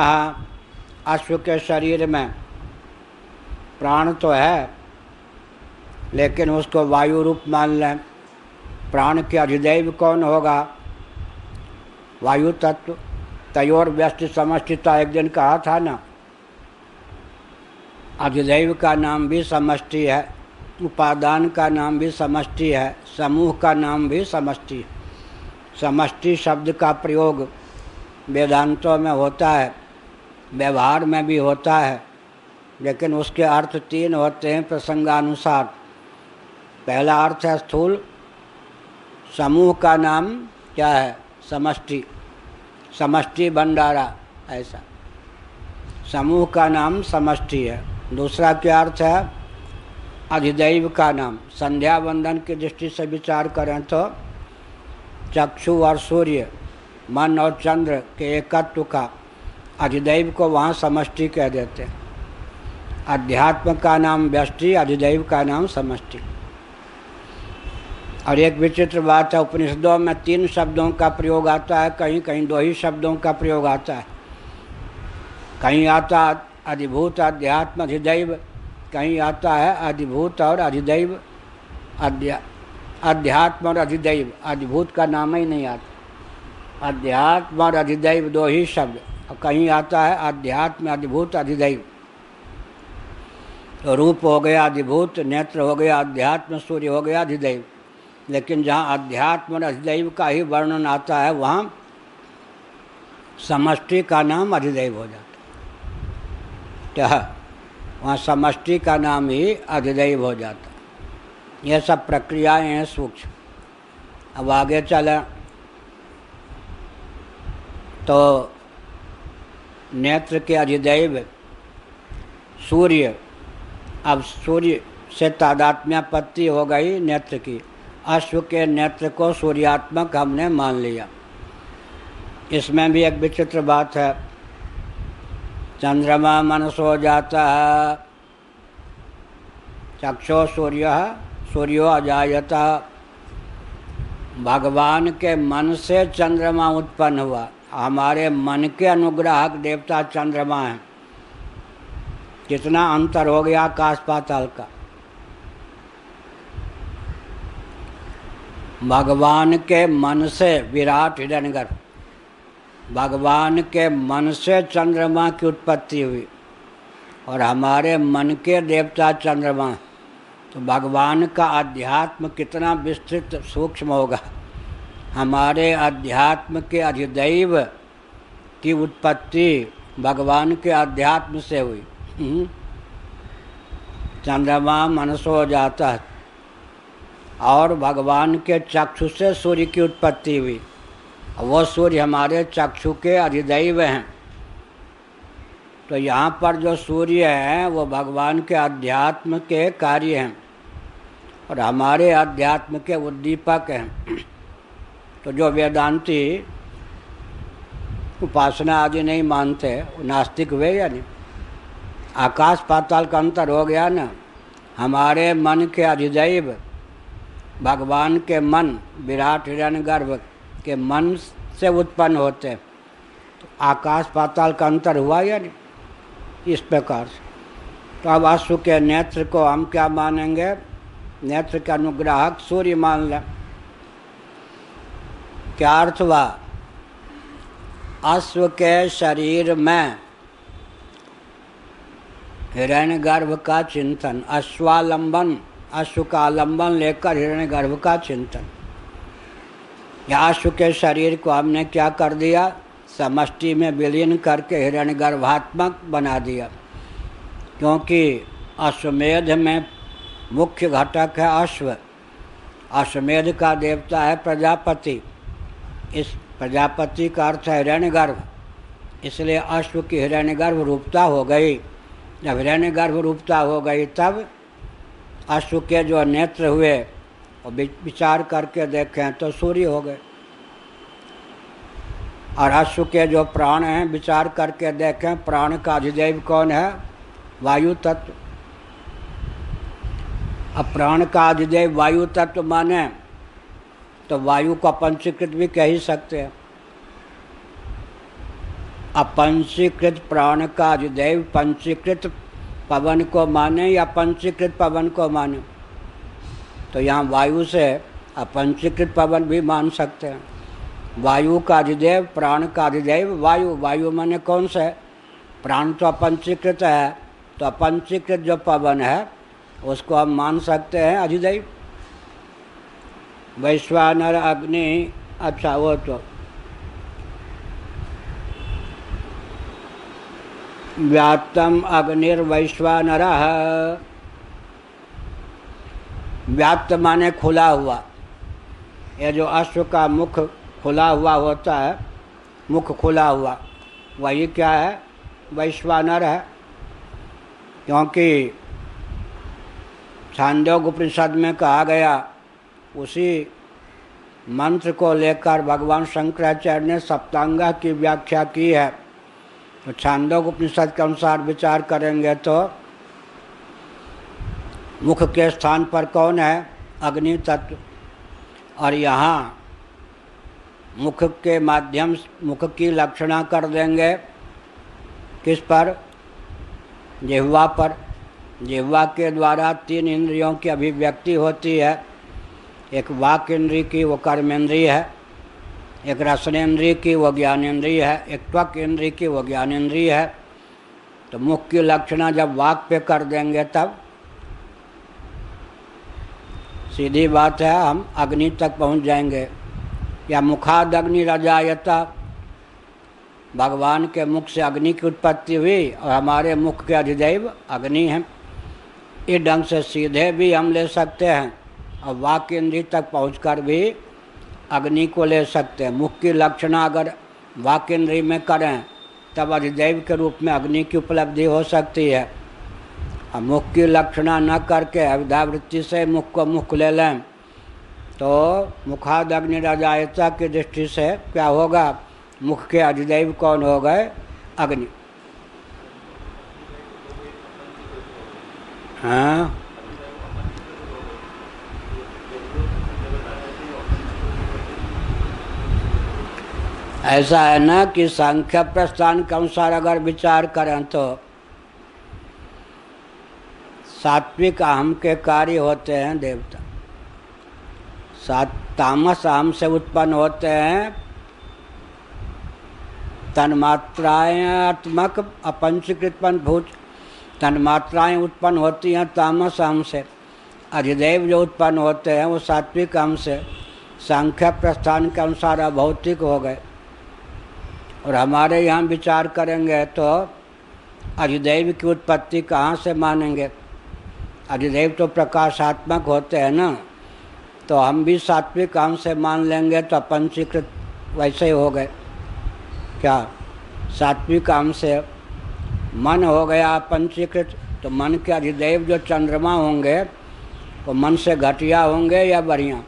अश्व के शरीर में प्राण तो है लेकिन उसको वायु रूप मान लें। प्राण के अधिदैव कौन होगा? वायु तत्व। तयोर व्यष्टि समष्टिता एक दिन कहा था ना, अधिदैव का नाम भी समष्टि है, उपादान का नाम भी समष्टि है, समूह का नाम भी समष्टि है। समष्टि शब्द का प्रयोग वेदांतों में होता है, व्यवहार में भी होता है, लेकिन उसके अर्थ तीन होते हैं प्रसंगानुसार। पहला अर्थ है स्थूल, समूह का नाम क्या है? समष्टि, समष्टि भंडारा, ऐसा समूह का नाम समष्टि है। दूसरा क्या अर्थ है? अधिदैव का नाम। संध्या वंदन की दृष्टि से विचार करें तो चक्षु और सूर्य, मन और चंद्र के एकत्व का अधिदैव को वहाँ समष्टि कह देते हैं। अध्यात्म का नाम व्यष्टि, अधिदैव का नाम समष्टि। और एक विचित्र बात है, उपनिषदों में 3 शब्दों का प्रयोग आता है, कहीं कहीं 2 ही शब्दों का प्रयोग आता है। कहीं आता अधिभूत अध्यात्म अधिदैव, कहीं आता है अधिभूत और अधिदैव, अध्यात्म और अधिदैव। अधिभूत का नाम ही नहीं आता। अध्यात्म और अधिदैव 2 ही शब्द। और कहीं आता है अध्यात्म अधिभूत अधिदैव। तो रूप हो गया अधिभूत, नेत्र हो गया अध्यात्म, सूर्य हो गया अधिदैव। लेकिन जहाँ अध्यात्म और अधिदैव का ही वर्णन आता है वहाँ समष्टि का नाम अधिदैव हो जाता है। क्या? वहाँ समष्टि का नाम ही अधिदैव हो जाता है। ये सब प्रक्रियाएं हैं सूक्ष्म। अब आगे चलें तो नेत्र के अधिदैव सूर्य। अब सूर्य से तादात्म्यापत्ति हो गई नेत्र की। अश्व के नेत्र को सूर्यात्मक हमने मान लिया। इसमें भी एक विचित्र बात है। चंद्रमा मनसो जाता है, चक्षो सूर्य सूर्यो अजायता। भगवान के मन से चंद्रमा उत्पन्न हुआ। हमारे मन के अनुग्राहक देवता चंद्रमा है। कितना अंतर हो गया आकाश पाताल का। भगवान के मन से विराट हिरण्यगर्भ, भगवान के मन से चंद्रमा की उत्पत्ति हुई और हमारे मन के देवता चंद्रमा। तो भगवान का अध्यात्म कितना विस्तृत सूक्ष्म होगा। हमारे अध्यात्म के अधिदैव की उत्पत्ति भगवान के अध्यात्म से हुई। चंद्रमा मनसो जाता है, और भगवान के चक्षु से सूर्य की उत्पत्ति हुई। वो सूर्य हमारे चक्षु के अधिदैव हैं। तो यहाँ पर जो सूर्य है वो भगवान के अध्यात्म के कार्य हैं और हमारे अध्यात्म के उद्दीपक हैं। तो जो वेदांती उपासना आदि नहीं मानते वो नास्तिक हुए या नहीं? आकाश पाताल का अंतर हो गया ना। हमारे मन के अधिदैव भगवान के मन, विराट हिरण्यगर्भ के मन से उत्पन्न होते हैं। तो आकाश पाताल का अंतर हुआ या नहीं? इस प्रकार से तो अब अश्व के नेत्र को हम क्या मानेंगे? नेत्र के अनुग्राहक सूर्य मान लें। क्या अर्थ हुआ? अश्व के शरीर में हिरण्यगर्भ का चिंतन, अश्वालंबन, अश्व का आलंबन लेकर हिरण्यगर्भ का चिंतन। या अश्व के शरीर को हमने क्या कर दिया? समष्टि में विलीन करके हिरण्यगर्भात्मक बना दिया। क्योंकि अश्वमेध में मुख्य घटक है अश्व। अश्वमेध का देवता है प्रजापति। इस प्रजापति का अर्थ है हिरण्यगर्भ। इसलिए अश्व की हिरण्यगर्भ रूपता हो गई। जब हिरण्यगर्भ रूपता हो गई तब अश्व के जो नेत्र हुए और विचार करके देखें तो सूर्य हो गए। और अश्व के जो प्राण हैं विचार करके देखें, प्राण का अधिदैव कौन है? वायु तत्व। अब प्राण का अधिदैव वायु तत्व माने तो वायु को अपंचीकृत भी कह ही सकते हैं। अपंचीकृत प्राण का अधिदैव पंचीकृत पवन को माने या पंचीकृत पवन को माने? तो यहाँ वायु से अपंचीकृत पवन भी मान सकते हैं। वायु का अधिदेव, प्राण का अधिदेव वायु। वायु माने कौन सा है? प्राण तो अपंचीकृत है, तो अपंचीकृत जो पवन है उसको हम मान सकते हैं अधिदेव। वैश्वानर अग्नि, अच्छा वो तो व्याप्तम अग्निर्वैश्वानरः। व्याप्त माने खुला हुआ। ये जो अश्व का मुख खुला हुआ होता है, मुख खुला हुआ, वही क्या है? वैश्वानर है। क्योंकि छांदोग्य उपनिषद में कहा गया, उसी मंत्र को लेकर भगवान शंकराचार्य ने सप्तांगा की व्याख्या की है। तो छांदोग्य उपनिषद के अनुसार विचार करेंगे तो मुख के स्थान पर कौन है? अग्नि तत्व। और यहाँ मुख के माध्यम, मुख की लक्षणा कर देंगे किस पर? जिह्वा पर। जिह्वा के द्वारा 3 इंद्रियों की अभिव्यक्ति होती है। एक वाक इंद्रिय की, वो कर्मेंद्रिय है। एक रसनेन्द्रिय की, वो ज्ञानेन्द्रिय है। एक त्वक इंद्रिय की, वो ज्ञानेन्द्रिय है। तो मुख की लक्षणा जब वाक पे कर देंगे तब सीधी बात है हम अग्नि तक पहुंच जाएंगे। या मुखाद अग्नि रजायता, भगवान के मुख से अग्नि की उत्पत्ति हुई और हमारे मुख के अधिदैव अग्नि हैं। इस ढंग से सीधे भी हम ले सकते हैं और वाक इंद्रिय तक पहुंचकर भी अग्नि को ले सकते हैं। मुख की लक्षणा अगर वाक इंद्रिय में करें तब अधिदैव के रूप में अग्नि की उपलब्धि हो सकती है। और मुख की लक्षणा न करके अविद्यावृत्ति से मुख को मुख ले लें तो मुखाद अग्नि रजायता की दृष्टि से क्या होगा? मुख के अधिदैव कौन हो गए? अग्नि। हाँ, ऐसा है ना कि सांख्य प्रस्थान के अनुसार अगर विचार करें तो सात्विक अहम के कार्य होते हैं देवता। तामस अहम से उत्पन्न होते हैं तन्मात्रात्मक अपंचीकृत पंचभूत। तन्मात्राएँ उत्पन्न होती हैं तामस अहम से। अधिदैव जो उत्पन्न होते हैं वो सात्विक अहम से। सांख्य प्रस्थान के अनुसार अभौतिक हो गए। और हमारे यहाँ विचार करेंगे तो अधिदैव की उत्पत्ति कहाँ से मानेंगे? अधिदैव तो प्रकाशात्मक होते हैं ना, तो हम भी सात्विक अंश से मान लेंगे तो पंचीकृत वैसे ही हो गए। क्या सात्विक अंश से मन हो गया पंचीकृत, तो मन के अधिदैव जो चंद्रमा होंगे वो मन से घटिया होंगे या बढ़िया?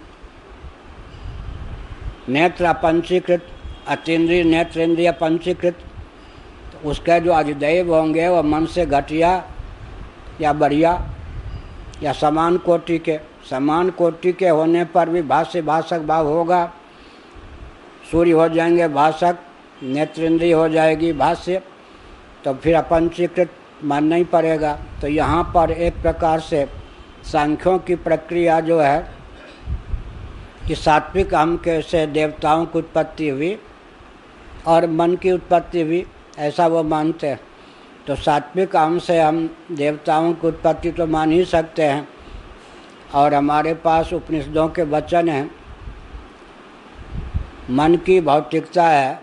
नेत्र पंचीकृत, अतीन्द्रिय नेत्रेंद्रिय पंचीकृत, तो उसके जो अधिदैव होंगे वो मन से घटिया या बढ़िया या समान कोटि के? समान कोटि के होने पर भी भाष्य भाषक भाव होगा। सूर्य हो जाएंगे भाषक, नेत्रेंद्रिय हो जाएगी भाष्य, तो फिर अपंचीकृत मानना ही पड़ेगा। तो यहाँ पर एक प्रकार से सांख्यों की प्रक्रिया जो है कि सात्विक अहम के से देवताओं की उत्पत्ति हुई और मन की उत्पत्ति हुई, ऐसा वो मानते हैं। तो सात्विक अहम से हम देवताओं की उत्पत्ति तो मान ही सकते हैं। और हमारे पास उपनिषदों के वचन हैं, मन की भौतिकता है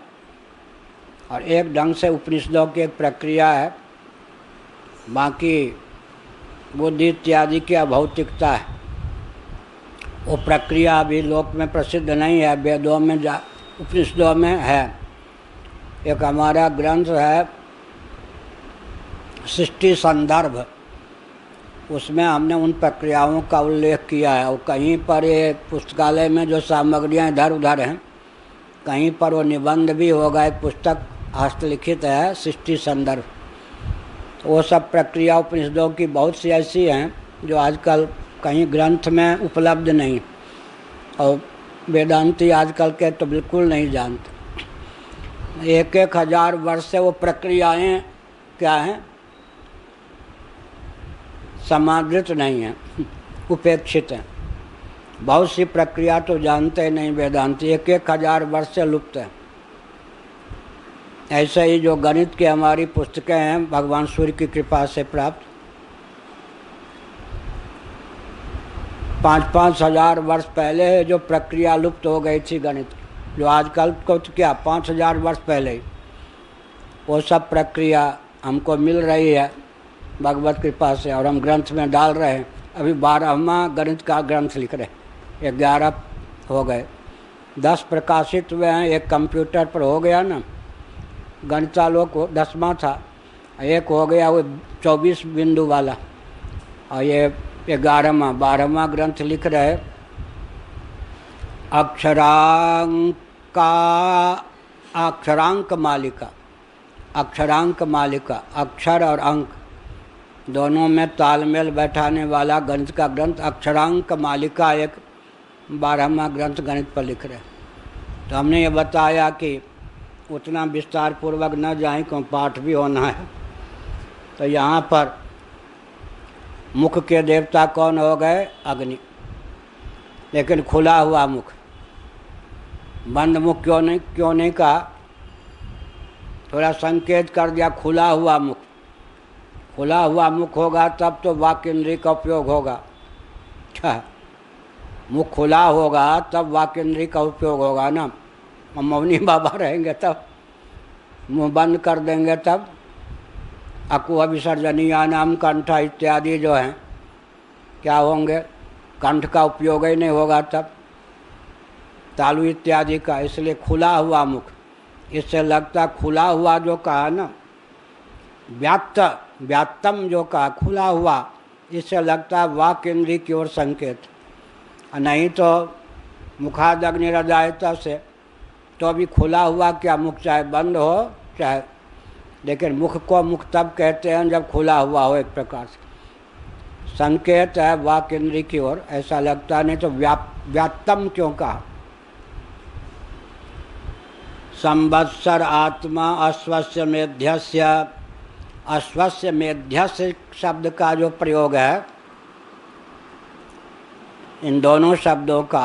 और एक ढंग से उपनिषदों की एक प्रक्रिया है, बाकी बुद्धि इत्यादि की अभौतिकता है। वो प्रक्रिया अभी लोक में प्रसिद्ध नहीं है, वेदों में उपनिषदों में है। एक हमारा ग्रंथ है सृष्टि संदर्भ, उसमें हमने उन प्रक्रियाओं का उल्लेख किया है। और कहीं पर ये पुस्तकालय में जो सामग्रियाँ इधर उधर हैं, कहीं पर वो निबंध भी होगा, एक पुस्तक हस्तलिखित है सृष्टि संदर्भ। वो सब प्रक्रिया उपनिषदों की बहुत सी ऐसी हैं जो आजकल कहीं ग्रंथ में उपलब्ध नहीं, और वेदांती आजकल के तो बिल्कुल नहीं जानते। 1,000 वर्ष से वो प्रक्रियाएं क्या हैं? समादृत नहीं हैं, उपेक्षित हैं। बहुत सी प्रक्रिया तो जानते नहीं वेदांती, 1,000 वर्ष से लुप्त है। ऐसे ही जो गणित की हमारी पुस्तकें हैं भगवान सूर्य की कृपा से प्राप्त, 5-5 हजार वर्ष पहले जो प्रक्रिया लुप्त हो गई थी गणित की, जो आजकल को तो क्या 5,000 वर्ष पहले ही वो सब प्रक्रिया हमको मिल रही है भगवत कृपा से, और हम ग्रंथ में डाल रहे हैं। अभी 12वां गणित का ग्रंथ लिख रहे हैं, 11 हो गए, 10 प्रकाशित हुए हैं, एक कंप्यूटर पर हो गया ना, गणितालोक 10वां था, एक हो गया वो 24 बिंदु वाला, और ये 12वां ग्रंथ लिख रहे। अक्षरांक मालिका, अक्षरांक मालिका, अक्षर और अंक दोनों में तालमेल बैठाने वाला गणित का ग्रंथ अक्षरांक मालिका, एक 12वां ग्रंथ गणित पर लिख रहे। तो हमने ये बताया कि उतना विस्तार पूर्वक न जाएं, क्यों पाठ भी होना है। तो यहाँ पर मुख के देवता कौन हो गए? अग्नि। लेकिन खुला हुआ मुख, बंद मुख क्यों नहीं कहा? थोड़ा संकेत कर दिया, खुला हुआ मुख। खुला हुआ मुख होगा तब तो वाक् इंद्रिय का उपयोग होगा। अच्छा, मुख खुला होगा तब वाक् इंद्रिय का उपयोग होगा ना। मौनी बाबा रहेंगे तब, मुँह बंद कर देंगे तब अकुह विसर्जनीया नाम कंठ इत्यादि जो हैं क्या होंगे? कंठ का उपयोग ही नहीं होगा तब, तालु इत्यादि का। इसलिए खुला हुआ मुख, इससे लगता खुला हुआ जो कहा ना, व्यात्तम जो कहा खुला हुआ, इससे लगता वाक् इंद्रिय की ओर संकेत। नहीं तो मुखादग्निरजायत से तो अभी खुला हुआ क्या, मुख चाहे बंद हो चाहे, लेकिन मुख को मुख तब कहते हैं जब खुला हुआ हो, एक प्रकार से संकेत है वाक् इंद्रिय की ओर, ऐसा लगता। नहीं तो व्यात्तम क्यों कहा? संवत्सर आत्मा अश्वस्य मेध्यस्य, अश्वस्य मेध्यस्य शब्द का जो प्रयोग है, इन दोनों शब्दों का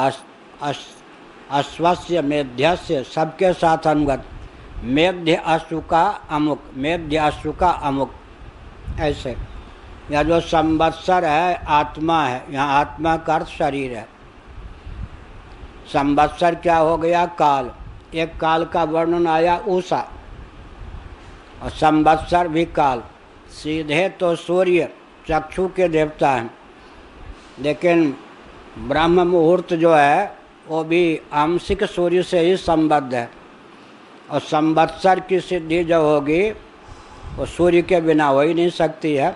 अश्वस्य मेध्यस्य सबके साथ अनुगत, मेध्य अश्व का अमुक, मेध्य अश्व का अमुक, ऐसे। यह जो संवत्सर है आत्मा है, यहाँ आत्मा का अर्थ शरीर है। संवत्सर क्या हो गया? काल। एक काल का वर्णन आया उषा, और संवत्सर भी काल। सीधे तो सूर्य चक्षु के देवता हैं, लेकिन ब्रह्म मुहूर्त जो है वो भी आंशिक सूर्य से ही संबद्ध है। और संवत्सर की सिद्धि जो होगी वो सूर्य के बिना हो ही नहीं सकती है।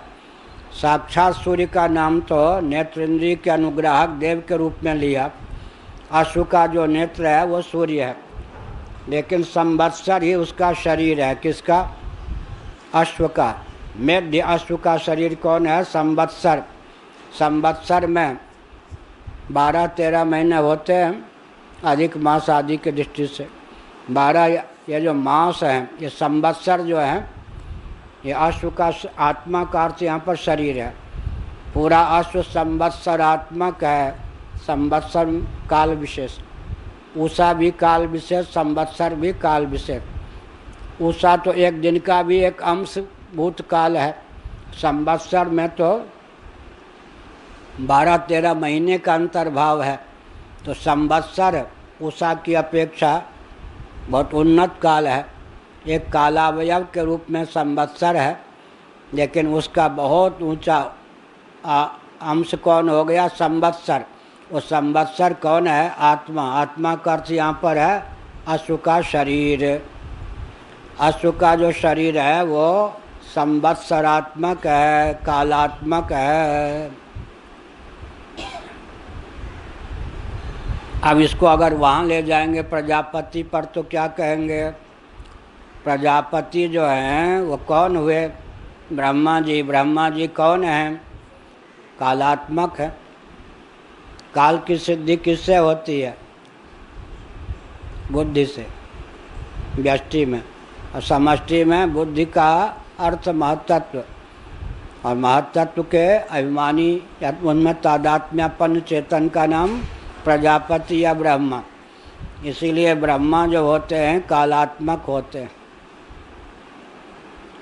साक्षात सूर्य का नाम तो नेत्रेंद्रिय के अनुग्राहक देव के रूप में लिया। अश्व का जो नेत्र है वो सूर्य है, लेकिन संवत्सर ही उसका शरीर है। किसका? अश्व का। मेध्य अश्व का शरीर कौन है? संवत्सर। संवत्सर में 12-13 महीने होते हैं अधिक मास आदि की दृष्टि से। 12 ये जो मास हैं, ये संवत्सर जो है ये अश्व का आत्मा का अर्थ यहाँ पर शरीर है। पूरा अश्व संवत्सरात्मक है। संवत्सर काल विशेष, उषा भी काल विशेष, संवत्सर भी काल विशेष। उषा तो एक दिन का भी एक अंश भूतकाल है। संवत्सर में तो 12-13 महीने का अंतर्भाव है। तो संवत्सर उषा की अपेक्षा बहुत उन्नत काल है। एक कालावयव के रूप में संवत्सर है, लेकिन उसका बहुत ऊंचा अंश कौन हो गया? संवत्सर। वो संवत्सर कौन है? आत्मा। आत्मा का अर्थ यहाँ पर है अश्व का शरीर। अश्व का जो शरीर है वो संवत्सरात्मक है, कालात्मक है। अब इसको अगर वहाँ ले जाएंगे प्रजापति पर तो क्या कहेंगे? प्रजापति जो हैं वो कौन हुए? ब्रह्मा जी। ब्रह्मा जी कौन हैं? कालात्मक है। काल की सिद्धि किससे होती है? बुद्धि से, व्यष्टि में। और समष्टि में बुद्धि का अर्थ महत्त्व, और महत्त्व के अभिमानी या उनमें तादात्म्यपन्न चेतन का नाम प्रजापति या ब्रह्मा। इसीलिए ब्रह्मा जो होते हैं कालात्मक होते हैं,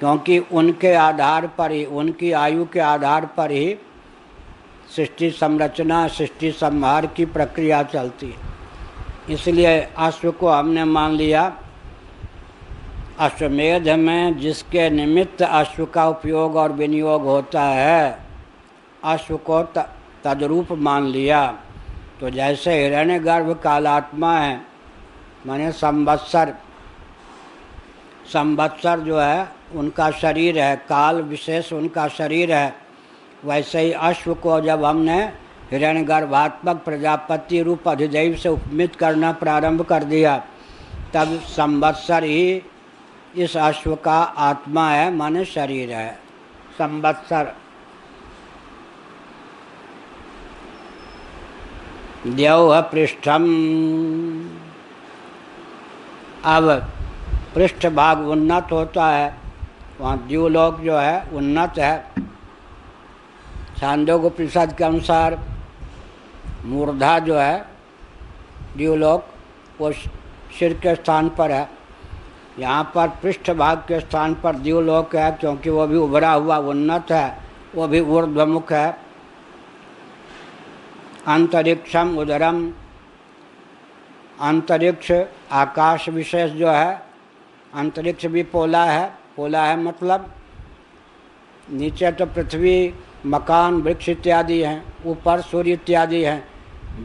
क्योंकि उनके आधार पर ही, उनकी आयु के आधार पर ही सृष्टि संरचना, सृष्टि संहार की प्रक्रिया चलती है। इसलिए अश्व को हमने मान लिया। अश्वमेध में जिसके निमित्त अश्व का उपयोग और विनियोग होता है, अश्व को तद्रूप मान लिया। तो जैसे हिरण्यगर्भ कालात्मा है, माने संवत्सर, संवत्सर जो है उनका शरीर है, काल विशेष उनका शरीर है। वैसे ही अश्व को जब हमने हिरण्यगर्भात्मक प्रजापति रूप अधिदैव से उपमित करना प्रारंभ कर दिया, तब संवत्सर ही इस अश्व का आत्मा है, माने शरीर है। संवत्सर। द्यौः पृष्ठम। अब पृष्ठ भाग उन्नत होता है, वहाँ द्युलोक जो है उन्नत है। छांदोग्य उपनिषद के अनुसार मूर्धा जो है द्युलोक वो सिर के स्थान पर है। यहाँ पर पृष्ठ भाग के स्थान पर द्युलोक है, क्योंकि वो भी उभरा हुआ उन्नत है, वो भी ऊर्ध्वमुख है। अंतरिक्षम उदरम। अंतरिक्ष आकाश विशेष जो है, अंतरिक्ष भी पोला है। पोला है मतलब नीचे तो पृथ्वी, मकान, वृक्ष इत्यादि हैं, ऊपर सूर्य इत्यादि हैं,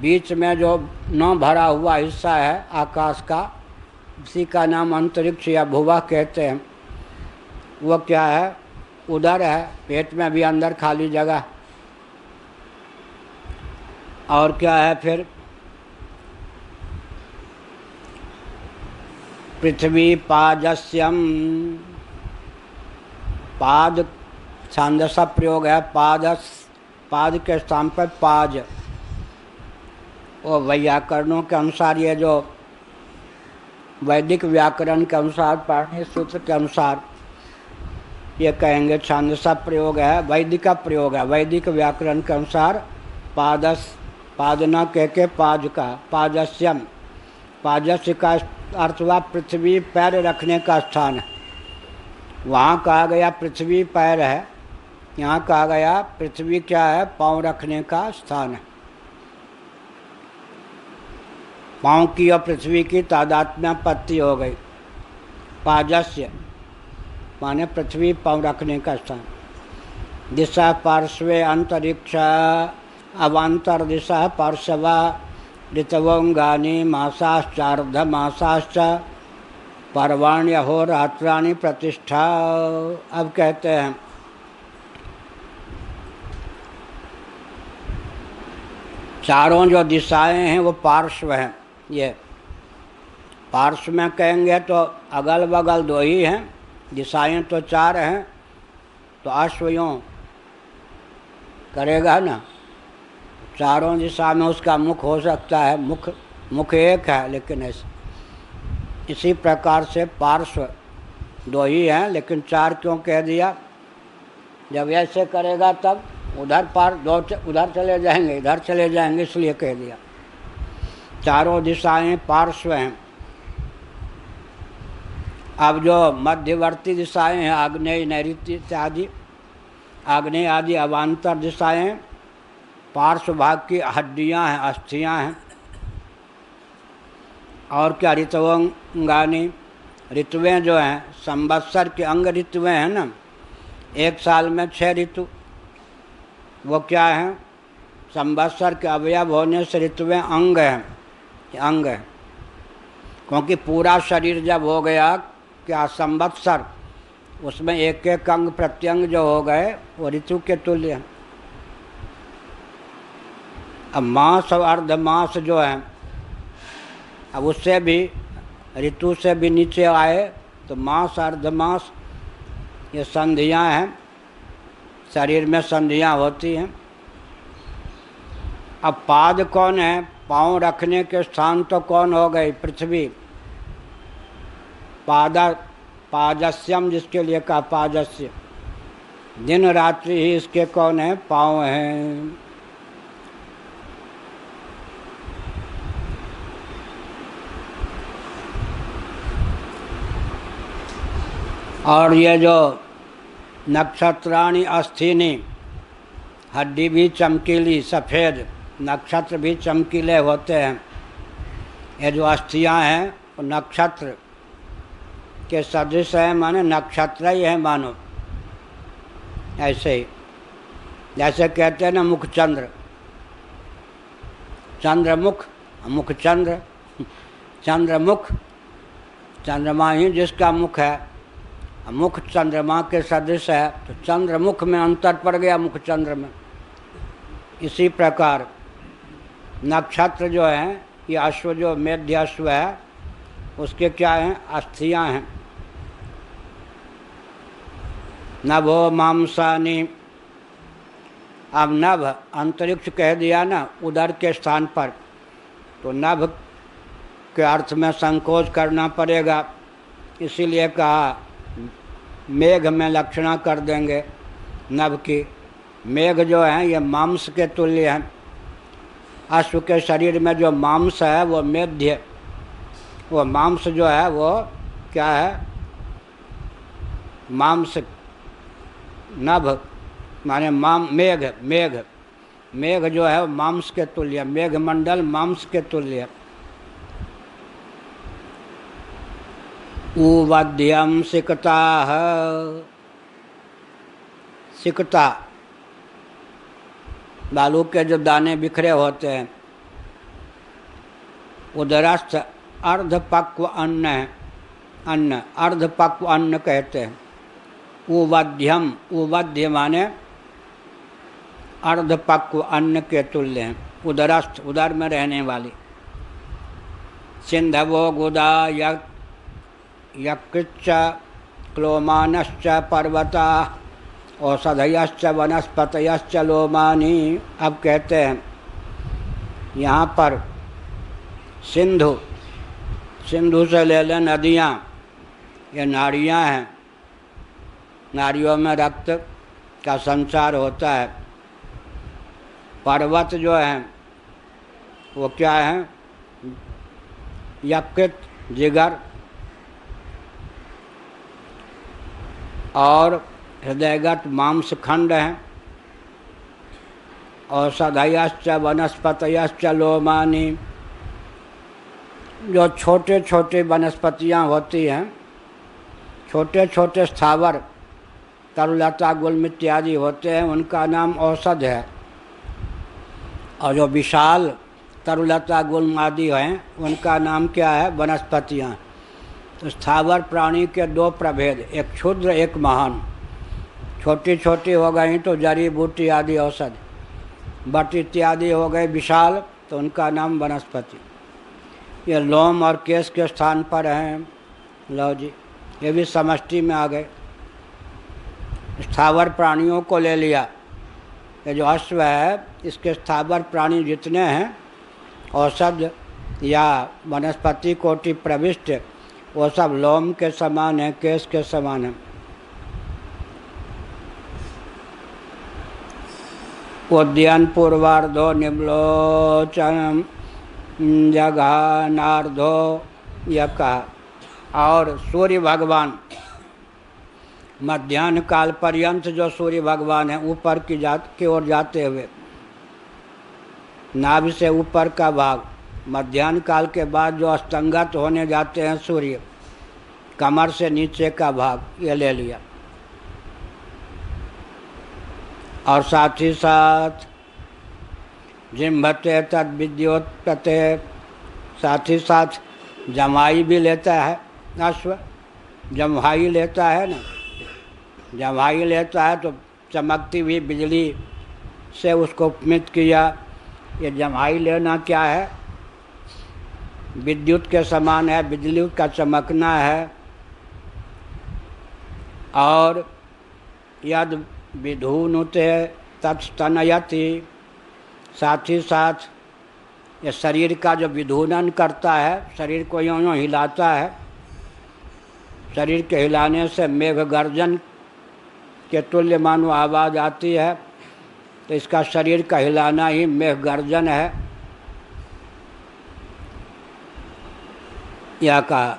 बीच में जो न भरा हुआ हिस्सा है आकाश का, उसी का नाम अंतरिक्ष या भुवा कहते हैं। वो क्या है? उदर है, पेट में भी अंदर खाली जगह। और क्या है फिर? पृथ्वी पादस्यम। पाद छांदसा प्रयोग है। पादस, पाद के स्थान पर पाज। वो व्याकरणों के अनुसार, ये जो वैदिक व्याकरण के अनुसार, पाणिनि सूत्र के अनुसार ये कहेंगे छांदसा प्रयोग है, वैदिक प्रयोग है। वैदिक व्याकरण के अनुसार पादस, पाद न कह के पाज का, पादस्यम। पादस्य का अर्थ हुआ पृथ्वी पैर रखने का स्थान है। वहाँ कहा गया पृथ्वी पैर है, यहाँ कहा गया पृथ्वी क्या है? पाँव रखने का स्थान है। पाँव की और पृथ्वी की तादात्म्यपत्ति हो गई। पाजस्य माने पृथ्वी पाँव रखने का स्थान। दिशा पार्श्वे अंतरिक्ष अवांतर दिशा पार्श्वा ऋतवोंगानि मासाश्चार्धमासाश्च पर्वाण्यहोरात्राणि प्रतिष्ठा। अब कहते हैं चारों जो दिशाएं हैं वो पार्श्व हैं। ये पार्श्व में कहेंगे तो अगल बगल दो ही हैं, दिशाएं तो चार हैं, तो अश्व यूँ करेगा ना, चारों दिशा में उसका मुख हो सकता है, मुख एक है लेकिन ऐसे। इसी प्रकार से पार्श्व दो ही हैं लेकिन चार क्यों कह दिया? जब ऐसे करेगा तब उधर उधर चले जाएंगे, इधर चले जाएंगे, इसलिए कह दिया। चारों दिशाएं पार्श्व हैं। अब जो मध्यवर्ती दिशाएं हैं आग्नेय नैऋत्य इत्यादि, आग्नेय आदि अवांतर दिशाएं पार्श्व भाग की हड्डियां हैं, अस्थियां हैं। और क्या? ऋतवोंगानि, ऋतुएं जो हैं संवत्सर के अंग ऋतुएं हैं ना, एक साल में 6 ऋतु, वो क्या हैं? संवत्सर के अवयव होने से ऋतुएं अंग हैं, अंग है। क्योंकि पूरा शरीर जब हो गया क्या संवत्सर, उसमें एक एक अंग प्रत्यंग जो हो गए वो ऋतु के तुल्य हैं। अब मास और अर्धमास जो है, अब उससे भी ऋतु से भी नीचे आए तो मास अर्धमास ये संधियां हैं, शरीर में संधियां होती हैं। अब पाद कौन है? पाँव रखने के स्थान तो कौन हो गई? पृथ्वी। पादस्यम जिसके लिए कहा पादस्य, दिन रात्रि ही इसके कौन है? पाँव हैं। और ये जो नक्षत्राणि अस्थिनी, हड्डी भी चमकीली सफ़ेद, नक्षत्र भी चमकीले होते हैं। ये जो अस्थियां हैं वो नक्षत्र के सदृश हैं, माने नक्षत्र ही है मानो। ऐसे ही जैसे कहते हैं ना मुखचंद्र, चंद्रमुख, मुखचंद्र, चंद्रमुख, चंद्रमा ही जिसका मुख है, मुख चंद्रमा के सदृश है, तो चंद्रमुख में अंतर पड़ गया मुख चंद्र में। इसी प्रकार नक्षत्र जो हैं, ये अश्व जो मेध्य अश्व है उसके क्या हैं? अस्थियां हैं। नभो मांसानि, अब नभ अंतरिक्ष कह दिया ना उदर के स्थान पर, तो नभ के अर्थ में संकोच करना पड़ेगा, इसीलिए कहा मेघ में लक्षणा कर देंगे नभ की। मेघ जो है ये मांस के तुल्य हैं। अश्व के शरीर में जो मांस है वो मेध्य, वो मांस जो है वो क्या है? मांस। नभ माने मेघ, मेघ जो है वो मांस के तुल्य, मेघ मंडल मांस के तुल्य। उवध्यम सिकता, सिकता बालू के जो दाने बिखरे होते हैं। उदरस्थ अर्धपक्व अन्न है, अन्न अर्धपक्व अन्न कहते हैं। उवध्यम, उवध्य माने अर्धपक्व अन्न के तुल्य हैं। उदरस्थ, उदर में रहने वाली। सिंधवो गुदा यकृच्च क्लोमानश्च पर्वता औषधयश्च वनस्पतयश्च लोमानी। अब कहते हैं यहाँ पर सिंधु, सिंधु से ले लें नदियाँ, ये नाड़ियाँ हैं, नाड़ियों में रक्त का संचार होता है। पर्वत जो हैं वो क्या है? यकृत, जिगर, और हृदयगत मांसखंड हैं। औषधयश्च वनस्पतयश्च लोमानी, जो छोटे छोटे वनस्पतियाँ होती हैं, छोटे छोटे स्थावर तरुलता गुल्म इत्यादि होते हैं उनका नाम औषध है, और जो विशाल तरुलता गुल्म आदि हैं उनका नाम क्या है? वनस्पतियाँ। तो स्थावर प्राणी के दो प्रभेद, एक क्षुद्र एक महान। छोटी छोटी हो गई तो जड़ी बूटी आदि औषध, बट इत्यादि हो गए विशाल तो उनका नाम वनस्पति। ये लोम और केश के स्थान पर हैं। लो जी, ये भी समष्टि में आ गए। स्थावर प्राणियों को ले लिया, ये जो अश्व है इसके स्थावर प्राणी जितने हैं औषध या वनस्पति कोटि प्रविष्ट, वो सब लोम के समान है, केश के समान है। उद्यन पूर्वार्धो निम्लोचन जघानार्धो यह कहा। और सूर्य भगवान मध्याह्न काल पर्यंत जो सूर्य भगवान है ऊपर की ओर जाते हुए, नाभि से ऊपर का भाग, मध्याह्न काल के बाद जो अस्तंगत होने जाते हैं सूर्य, कमर से नीचे का भाग, ये ले लिया। और साथ ही साथ जिम्भते तद विद्योत्पते, साथ ही साथ जमाई भी लेता है अश्व, जम्हाई लेता है ना, जम्हाई लेता है तो चमकती हुई बिजली से उसको उपमित किया। ये जम्हाई लेना क्या है? विद्युत के समान है, बिजली का चमकना है। और यद विधुनुते तत्स्तनयति, साथ ही साथ ये शरीर का जो विधुनन करता है, शरीर को यूँ यूँ हिलाता है, शरीर के हिलाने से मेघ गर्जन के तुल्य मानो आवाज़ आती है, तो इसका शरीर का हिलाना ही मेघ गर्जन है। यह कहा।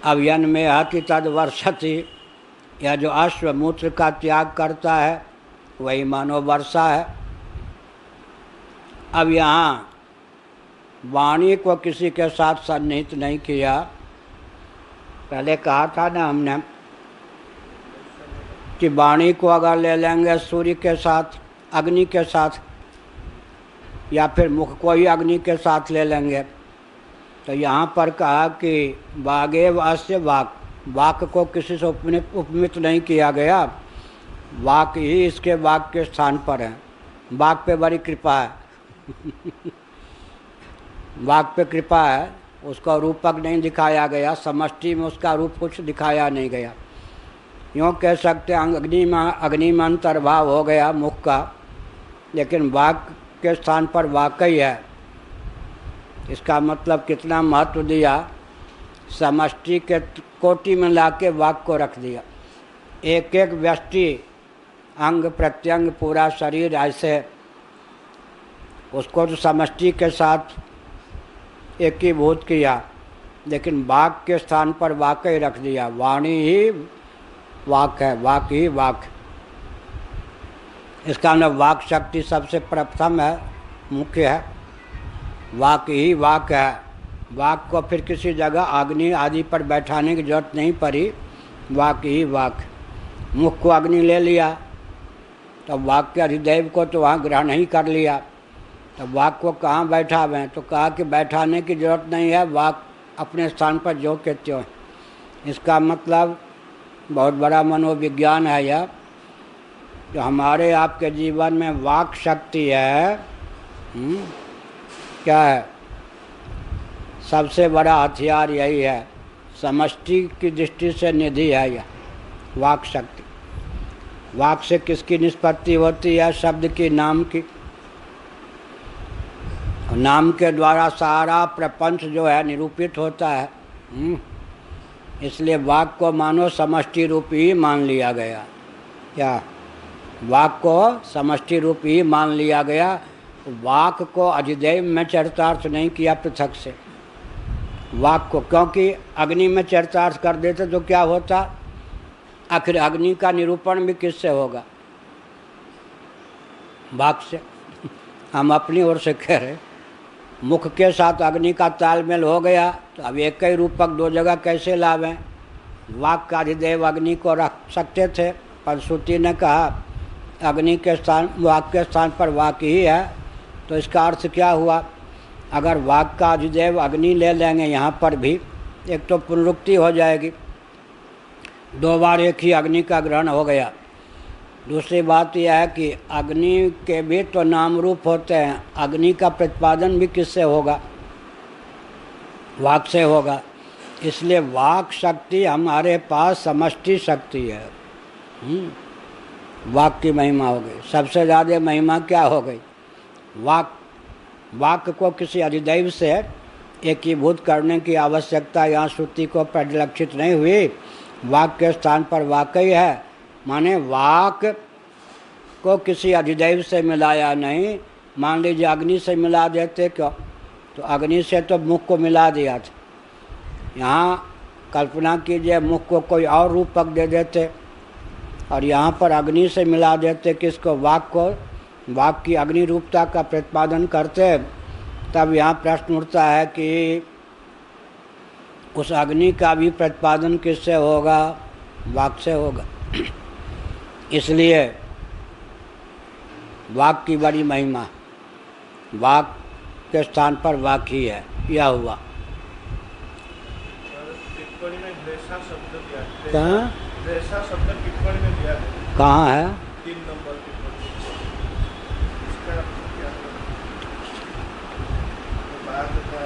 अव्यन में हति तद वर्षति, यह जो अश्व मूत्र का त्याग करता है वही मानो वर्षा है। अब यहाँ वाणी को किसी के साथ सन्निहित नहीं किया। पहले कहा था ना हमने कि वाणी को अगर ले लेंगे सूर्य के साथ, अग्नि के साथ, या फिर मुख को ही अग्नि के साथ ले लेंगे, तो यहाँ पर कहा कि वागेव अस्य वाक, वाक को किसी से उपमित नहीं किया गया, वाक ही इसके वाक के स्थान पर है। वाक पे बड़ी कृपा है वाक पे कृपा है, उसका रूपक नहीं दिखाया गया, समष्टि में उसका रूप कुछ दिखाया नहीं गया। यूँ कह सकते हैं अग्नि में अंतर्भाव हो गया मुख का, लेकिन वाक के स्थान पर वाकई है। इसका मतलब कितना महत्व दिया, समष्टि के कोटि में लाके वाक को रख दिया। एक एक व्यष्टि, अंग प्रत्यंग, पूरा शरीर, ऐसे उसको तो समष्टि के साथ एकीभूत किया, लेकिन वाक के स्थान पर वाकई रख दिया। वाणी ही वाक है, वाक ही वाक। इसका मतलब वाक शक्ति सबसे प्रथम है, मुख्य है, वाक ही वाक है। वाक को फिर किसी जगह अग्नि आदि पर बैठाने की जरूरत नहीं पड़ी, वाक ही वाक। मुख को अग्नि ले लिया, तब वाक के अधिदेव को तो वहाँ ग्रहण ही कर लिया, तब वाक को कहाँ बैठावें? तो कहा कि बैठाने की जरूरत नहीं है, वाक अपने स्थान पर जो के त्यों है। इसका मतलब बहुत बड़ा मनोविज्ञान है यह, जो हमारे आपके जीवन में वाक शक्ति है। क्या है? सबसे बड़ा हथियार यही है, समष्टि की दृष्टि से निधि है यह वाक शक्ति। वाक से किसकी निष्पत्ति होती है? शब्द की, नाम की। नाम के द्वारा सारा प्रपंच जो है निरूपित होता है। इसलिए वाक को मानो समष्टि रूप ही मान लिया गया। क्या? वाक को समष्टि रूप ही मान लिया गया। वाक को अधिदैव में चरितार्थ नहीं किया पृथक से, वाक को, क्योंकि अग्नि में चरितार्थ कर देते तो क्या होता? आखिर अग्नि का निरूपण भी किससे होगा? वाक से। हम अपनी ओर से कह रहे, मुख के साथ अग्नि का तालमेल हो गया, तो अब एक ही रूपक दो जगह कैसे लावें? वाक का अधिदेव अग्नि को रख सकते थे, परश्रुति ने कहा अग्नि के स्थान वाक के स्थान पर वाक ही है, तो इसका अर्थ क्या हुआ? अगर वाक का अधिदेव अग्नि ले लेंगे यहाँ पर भी, एक तो पुनरुक्ति हो जाएगी, 2 बार एक ही अग्नि का ग्रहण हो गया। दूसरी बात यह है कि अग्नि के भी तो नाम रूप होते हैं, अग्नि का प्रतिपादन भी किससे होगा? वाक से होगा। इसलिए वाक शक्ति हमारे पास समष्टि शक्ति है। वाक की महिमा हो गई, सबसे ज़्यादा महिमा क्या हो गई? वाक को किसी अधिदैव से एकीभूत करने की आवश्यकता यहाँ श्रुति को परिलक्षित नहीं हुई। वाक के स्थान पर वाकई है, माने वाक को किसी अधिदैव से मिलाया नहीं। मान लीजिए अग्नि से मिला देते क्यों? तो अग्नि से तो मुख को मिला दिया था। यहाँ कल्पना कीजिए मुख को कोई और रूपक दे देते और यहाँ पर अग्नि से मिला देते किसको? वाक को। वाक की अग्नि रूपता का प्रतिपादन करते, तब यहाँ प्रश्न उठता है कि उस अग्नि का भी प्रतिपादन किससे होगा? वाक से होगा। इसलिए वाक की बड़ी महिमा, वाक के स्थान पर वाक ही है। यह हुआ। टिप्पणी में वैसा शब्द दिया है। कहाँ? वैसा शब्द टिप्पणी में दिया है। कहाँ है? 3 नंबर टिप्पणी। इसका क्या है? बाद का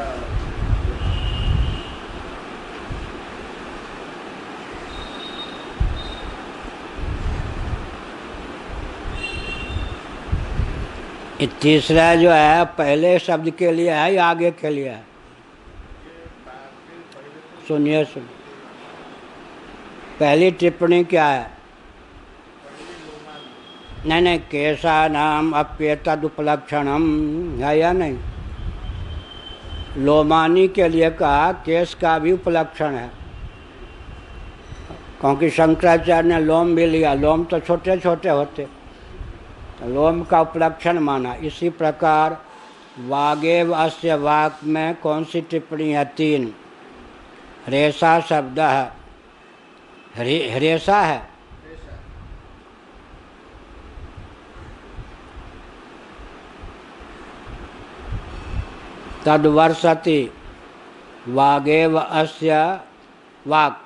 तीसरा जो है पहले शब्द के लिए है या आगे के लिए है? सुनिए पहली टिप्पणी क्या है? नहीं, केशा नाम अप्येतद उपलक्षणम है या नहीं? लोमानी के लिए कहा केश का भी उपलक्षण है, क्योंकि शंकराचार्य ने लोम भी लिया। लोम तो छोटे छोटे होते, लोम का उपलक्षण माना। इसी प्रकार वागेव अस्य वाक में कौन सी टिप्पणी है? 3। रेशा शब्द है, रेशा है। तद्वर्षति वागेव अस्य वाक।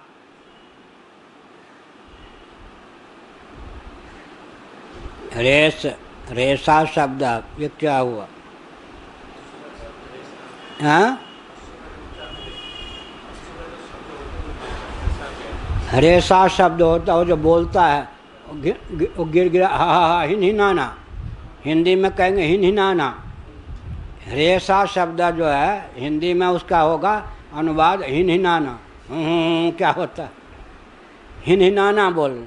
रेशा शब्द, ये क्या हुआ? हाँ, रेशा शब्द होता है जो बोलता है, गिर गिरा, हा हिनहिनाना। हिंदी में कहेंगे हिनहिनाना। रेशा शब्द जो है हिंदी में उसका होगा अनुवाद हिनहिनाना। क्या होता है? हिनहिनाना बोल।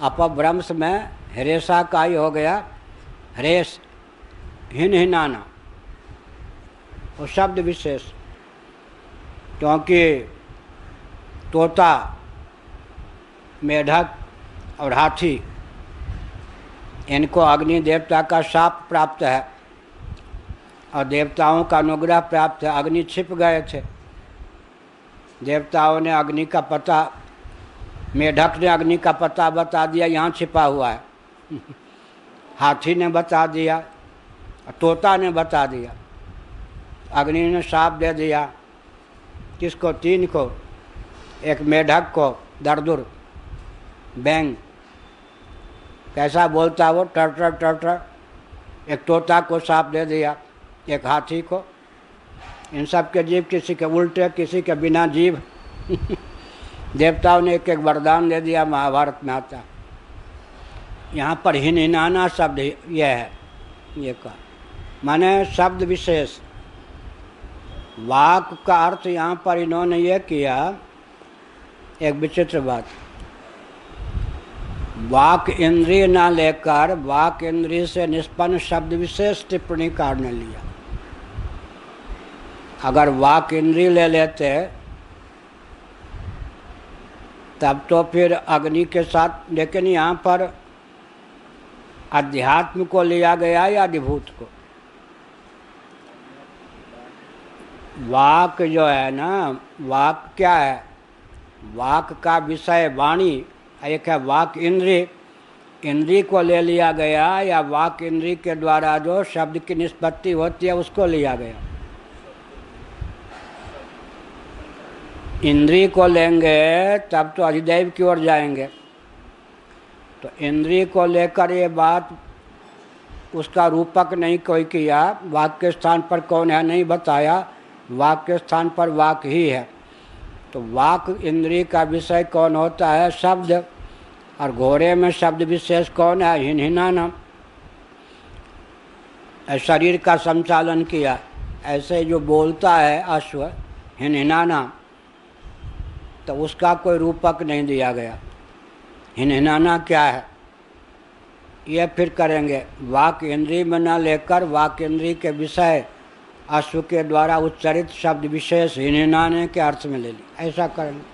अपभ्रंश में रेशा का ही हो गया रेस, हिनहिनाना। और शब्द विशेष, क्योंकि तोता, मेढक और हाथी, इनको अग्नि देवता का शाप प्राप्त है और देवताओं का अनुग्रह प्राप्त है। अग्नि छिप गए थे, देवताओं ने अग्नि का पता, मेढक ने अग्नि का पता बता दिया यहाँ छिपा हुआ है। हाथी ने बता दिया, तोता ने बता दिया, अग्नि ने शाप दे दिया। किसको? 3 को। एक मेढक को, दरदुर बैंग, कैसा बोलता वो, टर टर टर टर। एक तोता को शाप दे दिया, एक हाथी को। इन सब के जीव किसी के उल्टे, किसी के बिना जीव। देवताओं ने एक एक वरदान दे दिया, महाभारत में आता। यहाँ पर हिनहिनाना शब्द यह है, ये का माने शब्द विशेष। वाक का अर्थ यहाँ पर इन्होंने ये किया, एक विचित्र बात, वाक इंद्रिय ना लेकर वाक इंद्रिय से निष्पन्न शब्द विशेष टिप्पणीकार ने लिया। अगर वाक इंद्रिय ले लेते तब तो फिर अग्नि के साथ, लेकिन यहाँ पर अध्यात्म को लिया गया या अधिभूत को? वाक जो है ना, वाक क्या है? वाक का विषय वाणी एक है वाक इंद्री, इंद्री को ले लिया गया, या वाक इंद्री के द्वारा जो शब्द की निष्पत्ति होती है उसको लिया गया। इंद्री को लेंगे तब तो अधिदैव की ओर जाएंगे। तो इंद्री को लेकर ये बात, उसका रूपक नहीं कोई किया, वाक के स्थान पर कौन है नहीं बताया, वाक के स्थान पर वाक ही है। तो वाक इंद्री का विषय कौन होता है? शब्द। और घोड़े में शब्द विशेष कौन है? हिनहिनाना। शरीर का संचालन किया, ऐसे जो बोलता है अश्व, हिनहिनाना, तो उसका कोई रूपक नहीं दिया गया। हिनहिनाना क्या है ये फिर करेंगे। वाक इंद्री में न लेकर वाक इंद्री के विषय अश्व के द्वारा उच्चरित शब्द विशेष हिनहिनाने के अर्थ में ले ली, ऐसा करेंगे।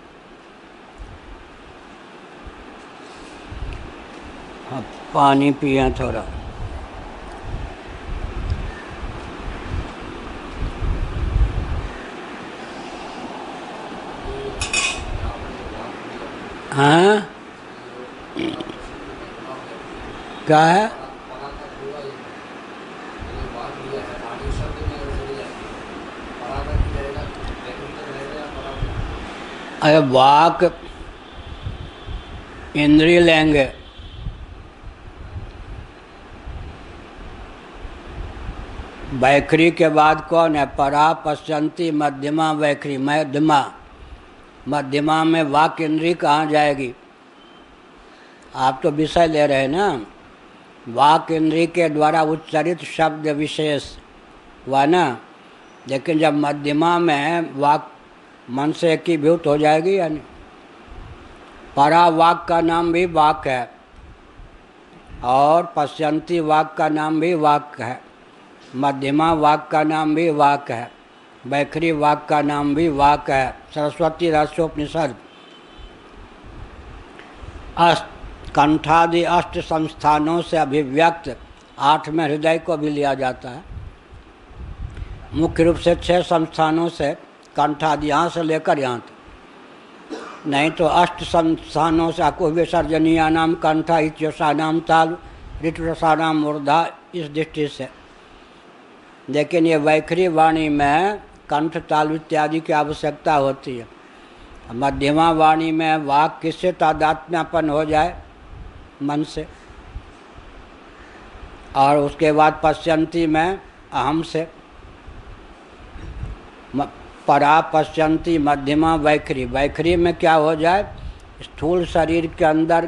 हाँ, पानी पिए थोड़ा। हाँ क्या है? अरे वाक इंद्रिय लेंगे, वैखरी के बाद कौन है? परा, पश्चंती, मध्यमा, वैखरी। मध्यमा, मध्यमा में वाक इंद्री कहाँ जाएगी? आप तो विषय ले रहे हैं ना। वाक इंद्री के द्वारा उच्चरित शब्द विशेष हुआ ना, लेकिन जब मध्यमा में वाक मन से एकीभूत हो जाएगी या नहीं। परा वाक का नाम भी वाक है, और पश्चंती वाक का नाम भी वाक है, मध्यमा वाक का नाम भी वाक है, वैखरी वाक का नाम भी वाक है। सरस्वती रहस्योपनिषद। कंठादि अष्ट संस्थानों से अभिव्यक्त 8 में हृदय को भी लिया जाता है। मुख्य रूप से 6 संस्थानों से, कंठादि यहाँ से लेकर यहाँ तक, नहीं तो अष्ट संस्थानों से आपको विसर्जनीय नाम कंठा, इत्यसा नाम ताल, ऋतुरसा नाम मूर्धा, इस दृष्टि से। लेकिन ये वैखरी वाणी में कंठ, ताल इत्यादि की आवश्यकता होती है। मध्यमा वाणी में वाक किससे तादात्म्यपन हो जाए? मन से। और उसके बाद पश्चंती में अहम से। परा, पश्चंती, मध्यमा, वैखरी। वैखरी में क्या हो जाए? स्थूल शरीर के अंदर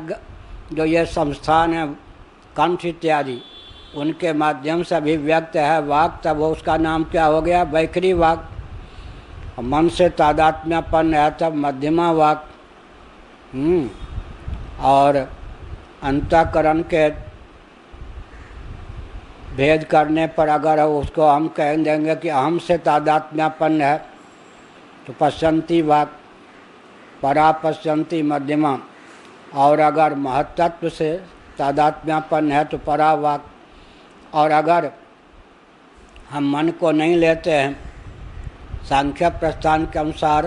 जो ये संस्थान है, कंठ इत्यादि, उनके माध्यम से अभिव्यक्त है वाक, तब वो उसका नाम क्या हो गया? वैखरी वाक। मन से तादात्म्यपन है तब मध्यमा वाक। और अंतःकरण के भेद करने पर अगर उसको हम कह देंगे कि अहम से तादात्म्यपन है तो पश्चंती वाक, परा, पश्चंती, मध्यमा। और अगर महत्त्व से तादात्म्यपन है तो परा वाक। और अगर हम मन को नहीं लेते हैं, सांख्य प्रस्थान के अनुसार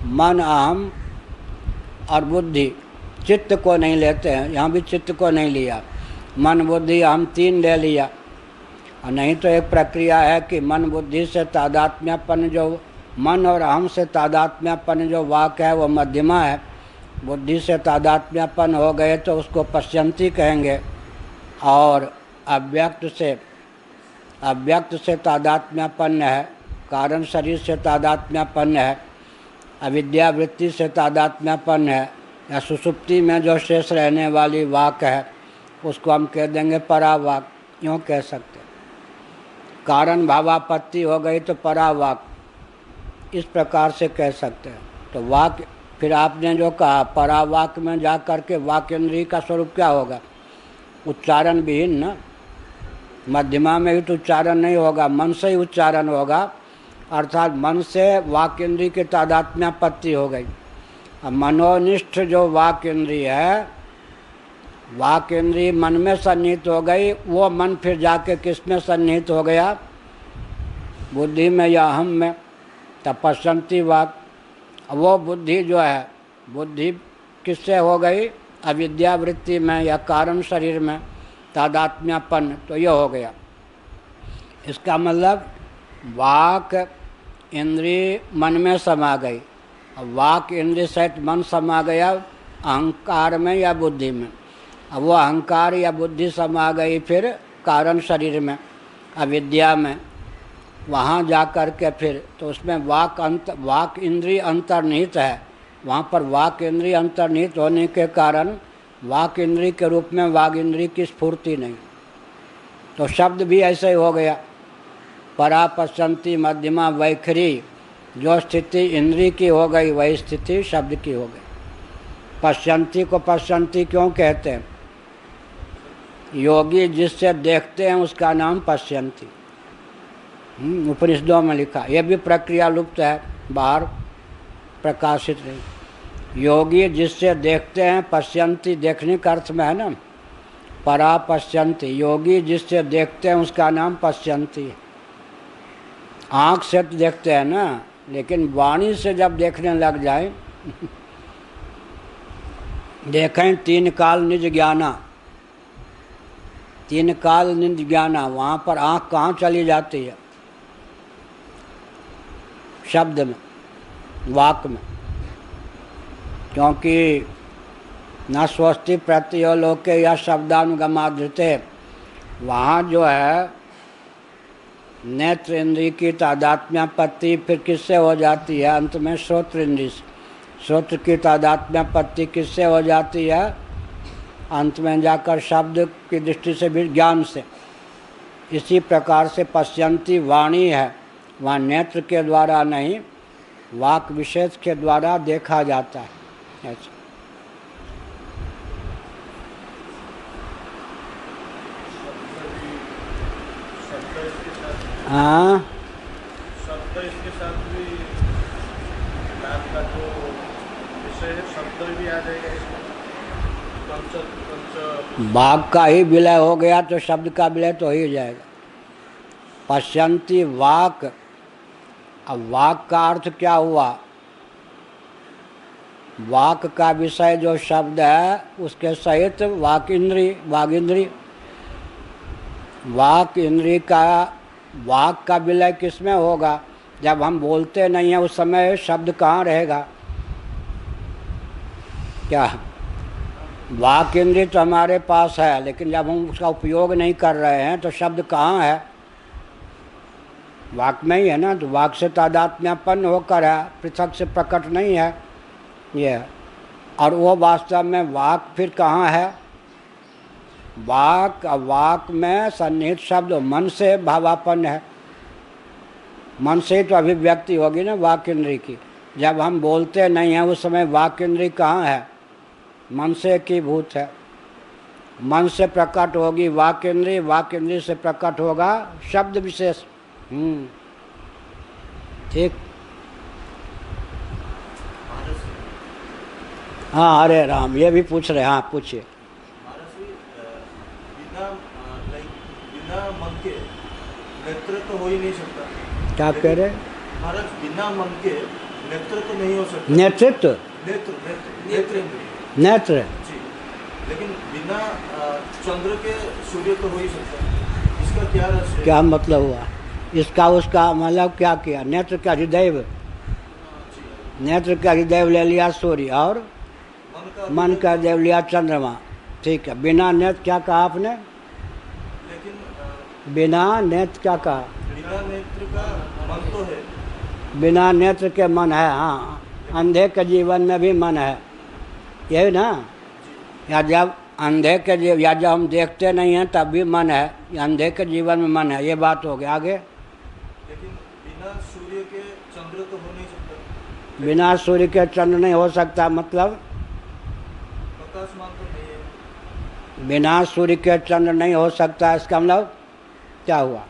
मन, अहम और बुद्धि, चित्त को नहीं लेते हैं। यहाँ भी चित्त को नहीं लिया, मन, बुद्धि, अहम 3 ले लिया। और नहीं तो एक प्रक्रिया है कि मन बुद्धि से तादात्म्यपन, जो मन और अहम से तादात्म्यपन जो वाक है वो मध्यमा है। बुद्धि से तादात्म्यपन हो गए तो उसको पश्चंती कहेंगे। और अव्यक्त से तादात्म्यपन्न है, कारण शरीर से तादात्म्यपन्न है, अविद्या वृत्ति से तादात्म्यपन्न है, या सुषुप्ति में जो शेष रहने वाली वाक है उसको हम कह देंगे परावाक। यूँ कह सकते हैं। कारण भावापत्ति हो गई तो परावाक, इस प्रकार से कह सकते हैं। तो वाक, फिर आपने जो कहा परावाक में जा कर के वाक इंद्रिय का स्वरूप क्या होगा? उच्चारण विहीन ना। मध्यमा में भी तो उच्चारण नहीं होगा, मन से ही उच्चारण होगा, अर्थात मन से वाक इंद्रिय की तादात्म्यपत्ति हो गई। अब मनोनिष्ठ जो वाक इंद्रिय है, वाक इंद्रिय मन में सन्निहित हो गई, वो मन फिर जाके किस में सन्निहित हो गया? बुद्धि में या अहम में, तब पश्चंती वाक। वो बुद्धि जो है बुद्धि किससे हो गई? अविद्या वृत्ति में या कारण शरीर में तादात्म्यपन्न, तो यह हो गया। इसका मतलब वाक इंद्रिय मन में समा गई। अब वाक इंद्रिय सहित मन समा गया अहंकार में या बुद्धि में। अब वो अहंकार या बुद्धि समा गई फिर कारण शरीर में, अविद्या में। वहाँ जा कर के फिर तो उसमें वाक इंद्रिय अंतर्निहित है। वहाँ पर वाक इंद्रिय अंतर्निहित होने के कारण वाक इंद्रिय के रूप में वाग इंद्रिय की स्फूर्ति नहीं। तो शब्द भी ऐसे ही हो गया। परा पश्यंती मध्यमा वैखरी, जो स्थिति इंद्रिय की हो गई वही स्थिति शब्द की हो गई। पश्यंती को पश्यंती क्यों कहते हैं? योगी जिससे देखते हैं उसका नाम पश्यंती। उपनिषदों में लिखा। यह भी प्रक्रिया लुप्त है, बाहर प्रकाशित नहीं। योगी जिससे देखते हैं, पश्यंती देखने का अर्थ में है ना, परा पश्यंती। योगी जिससे देखते हैं उसका नाम पश्यंती है। आँख से तो देखते हैं ना, लेकिन वाणी से जब देखने लग जाए देखें तीन काल निज ज्ञाना, तीन काल निज ज्ञाना, वहाँ पर आँख कहाँ चली जाती है? शब्द में, वाक में। क्योंकि न स्वस्ति प्रत्ययो लोके या शब्दानुगमाधृते, वहाँ जो है नेत्र इंद्रिय की तादात्म्यपत्ति फिर किससे हो जाती है? अंत में श्रोत्र इंद्रिय से। श्रोत्र की तादात्म्यपत्ति किससे हो जाती है? अंत में जाकर शब्द की दृष्टि से भी ज्ञान से। इसी प्रकार से पश्यंती वाणी है, वहाँ नेत्र के द्वारा नहीं, वाक विशेष के द्वारा देखा जाता है। ऐसा हाँ, शब्द इसके साथ भी ज्ञान का जो विषय है, शब्द भी आ जाएगा इसमें। बाघ का ही विलय हो गया तो शब्द का विलय तो हो ही जाएगा। पश्यंती वाक, अब वाक का अर्थ क्या हुआ? वाक का विषय जो शब्द है उसके सहित वाक इंद्रिय, वाग इंद्रिय। वाक इंद्रिय का, वाक का विलय किसमें होगा? जब हम बोलते नहीं हैं उस समय शब्द कहाँ रहेगा? क्या वाक इंद्रिय तो हमारे पास है, लेकिन जब हम उसका उपयोग नहीं कर रहे हैं तो शब्द कहाँ है? वाक में ही है ना। तो वाक से तादात्म्यपन्न होकर है, पृथक से प्रकट नहीं है ये। और वो वास्तव में वाक फिर कहाँ है? वाक, वाक में सन्निहित शब्द मन से भावापन्न है। मन से तो अभिव्यक्ति होगी ना वाक इंद्रिय की। जब हम बोलते नहीं हैं उस समय वाक इंद्रिय कहाँ है? मन से की भूत है। मन से प्रकट होगी वाक इंद्रिय, वाक इंद्रिय से प्रकट होगा शब्द विशेष। ठीक। हाँ, हरे राम, ये भी पूछ रहे। हाँ, पूछिए। बिना मन के नेत्र तो हो ही नहीं सकता। क्या कह रहे? महाराज, बिना मन के नेत्र तो नहीं हो सकता। नेतृत्व, नेत्र नेत्र नेत्र नेत्र जी, लेकिन बिना चंद्र के सूर्य तो हो ही सकता है। इसका क्या रहस्य है? क्या मतलब हुआ इसका? उसका मतलब क्या किया? नेत्र का हृदय, नेत्र का हृदय ले लिया सूर्य, और मन का हृदय लिया चंद्रमा। ठीक है। बिना नेत्र क्या कहा आपने? लेकिन बिना नेत्र क्या कहा? बिना नेत्र का मन तो है। बिना नेत्र के मन है। हाँ, अंधे के जीवन में भी मन है, यही ना। या जब अंधे के जीवन, या जब हम देखते नहीं हैं तब भी मन है, या अंधे के जीवन में मन है, ये बात हो गई। आगे? लेकिन बिना सूर्य के चंद्र तो हो नहीं सकता। बिना सूर्य के चंद्र नहीं हो सकता, मतलब प्रकाशमान तो नहीं है। बिना सूर्य के चंद्र नहीं हो सकता। इसका मतलब क्या हुआ?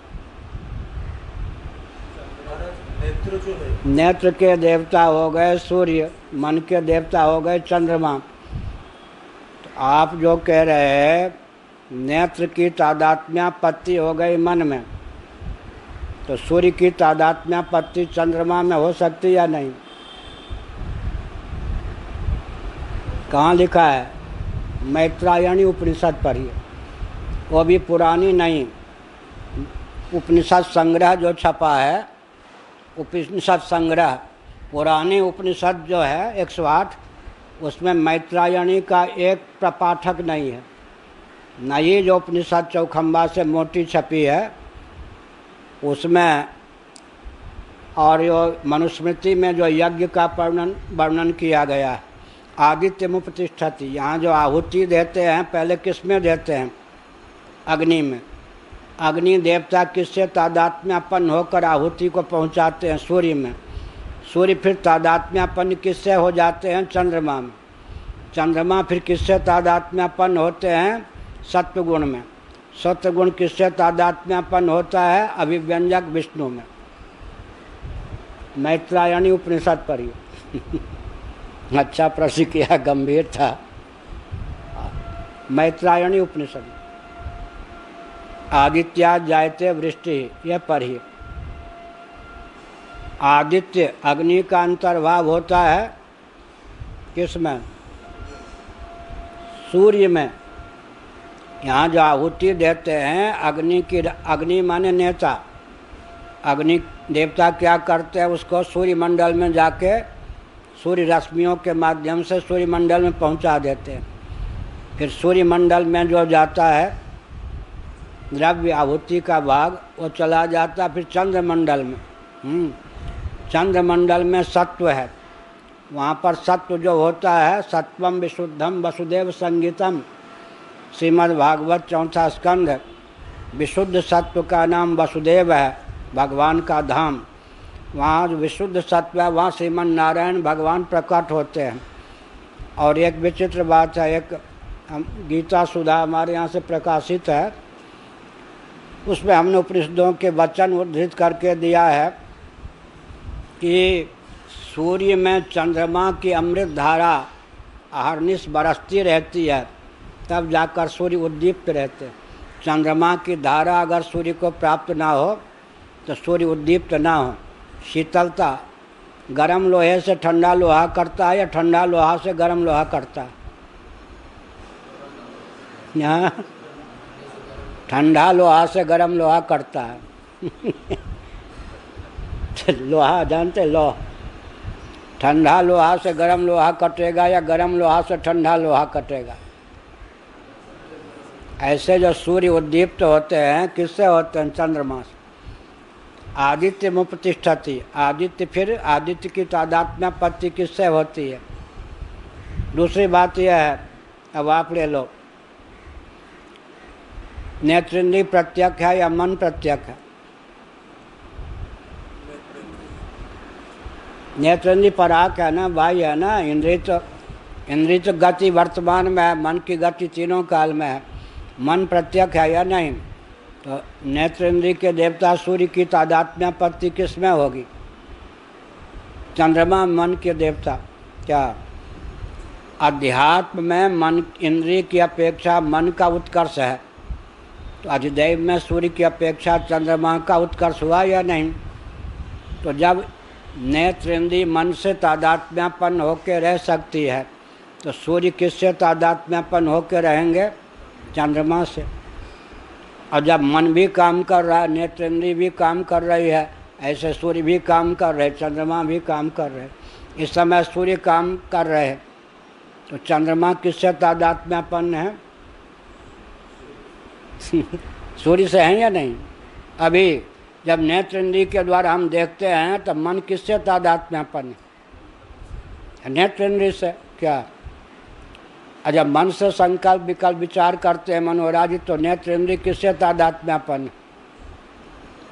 नेत्र जो है, नेत्र के देवता हो गए सूर्य, मन के देवता हो गए चंद्रमा। तो आप जो कह रहे हैं नेत्र की तादात्म्यपत्ति हो गई मन में, तो सूर्य की तादात्म्यपत्ति चंद्रमा में हो सकती या नहीं? कहाँ लिखा है? मैत्रायणी उपनिषद पढ़िए, वो भी पुरानी नहीं, उपनिषद संग्रह जो छपा है, उपनिषद संग्रह पुरानी उपनिषद जो है 108, उसमें मैत्रायणी का एक प्रपाठक नहीं है। नई जो उपनिषद चौखंबा से मोटी छपी है उसमें, और जो मनुस्मृति में जो यज्ञ का वर्णन किया गया है, आदित्य मुपतिष्ठति, यहाँ जो आहुति देते हैं पहले किस में देते हैं? अग्नि में। अग्नि देवता किससे तादात्म्यपन्न होकर आहुति को पहुँचाते हैं? सूर्य में। सूर्य फिर तादात्म्यपन्न किससे हो जाते हैं? चंद्रमा में। चंद्रमा फिर किससे तादात्म्यपन्न होते हैं? सत्वगुण में। सत्वगुण किससे तादात्म्यपन्न होता है? अभिव्यंजक विष्णु में। मैत्रायणी उपनिषद पढ़िए। अच्छा प्रश्न किया, गंभीर था। मैत्रायणी उपनिषद, आदित्या जायते वृष्टि, यह पढ़िए। आदित्य अग्नि का अंतर्भाव होता है किसमें? सूर्य में। यहाँ जो आहुति देते हैं अग्नि की, अग्नि माने नेता, अग्नि देवता क्या करते हैं? उसको सूर्य मंडल में जाके सूर्य रश्मियों के माध्यम से सूर्य मंडल में पहुँचा देते हैं। फिर सूर्य मंडल में जो जाता है द्रव्य आहुति का भाग, वो चला जाता फिर चंद्रमंडल में। चंद्रमंडल में सत्व है, वहाँ पर सत्व जो होता है, सत्वम विशुद्धम वसुदेव संगीतम, श्रीमद् भागवत 4वां स्कंध। विशुद्ध सत्व का नाम वसुदेव है, भगवान का धाम। वहाँ जो विशुद्ध सत्व है वहाँ श्रीमन नारायण भगवान प्रकट होते हैं। और एक विचित्र बात है, एक गीता सुधा हमारे यहाँ से प्रकाशित है, उसमें हमने उपनिषदों के वचन उद्धृत करके दिया है कि सूर्य में चंद्रमा की अमृत धारा अहर्निश बरसती रहती है, तब जाकर सूर्य उद्दीप्त रहते। चंद्रमा की धारा अगर सूर्य को प्राप्त ना हो तो सूर्य उद्दीप्त ना हो। शीतलता, गर्म लोहे से ठंडा लोहा करता है या ठंडा लोहा से गर्म लोहा करता है? यहाँ ठंडा लोहा से गर्म लोहा करता है। लोहा जानते? लोहा, ठंडा लोहा से गर्म लोहा कटेगा या गर्म लोहा से ठंडा लोहा कटेगा? ऐसे जो सूर्य उद्दीप्त होते हैं किससे होते हैं? चंद्रमा से। आदित्य मुपतिष्ठति, आदित्य फिर आदित्य की तादात्म्यपत्ति किससे होती है? दूसरी बात यह है, अब आप ले लो, नेत्रेंद्रिय प्रत्यक्ष है या मन प्रत्यक्ष है? नेत्रेंद्रिय पराग है ना, बाह्य है ना। इंद्रिय तो गति वर्तमान में है, मन की गति तीनों काल में है। मन प्रत्यक्ष है या नहीं? तो नेत्रेंद्रिय के देवता सूर्य की तादात्म्यपत्ति किस में होगी? चंद्रमा मन के देवता। क्या अध्यात्म में मन इंद्रिय की अपेक्षा मन का उत्कर्ष है, तो अधिदैव में सूर्य की अपेक्षा चंद्रमा का उत्कर्ष हुआ या नहीं? तो जब नेत्रेंद्रिय मन से तादात्म्यपन्न होकर रह सकती है तो सूर्य किससे तादात्म्यपन्न होकर रहेंगे? चंद्रमा से। और जब मन भी काम कर रहा है, नेत्रेंद्रिय भी काम कर रही है, ऐसे सूर्य भी काम कर रहे, चंद्रमा भी काम कर रहे। इस समय सूर्य काम कर रहे हैं तो चंद्रमा किससे तादात्म्यपन्न है? सूर्य से हैं या नहीं? अभी जब नेत्रेंद्रिय के द्वारा हम देखते हैं तो मन किससे तादात्म्यपन्न है? नेत्रेंद्रिय से। क्या? और जब मन से संकल्प विकल्प विचार करते हैं मनोराजी, तो नेत्रेंद्रिय किससे तादात्म्यपन्न?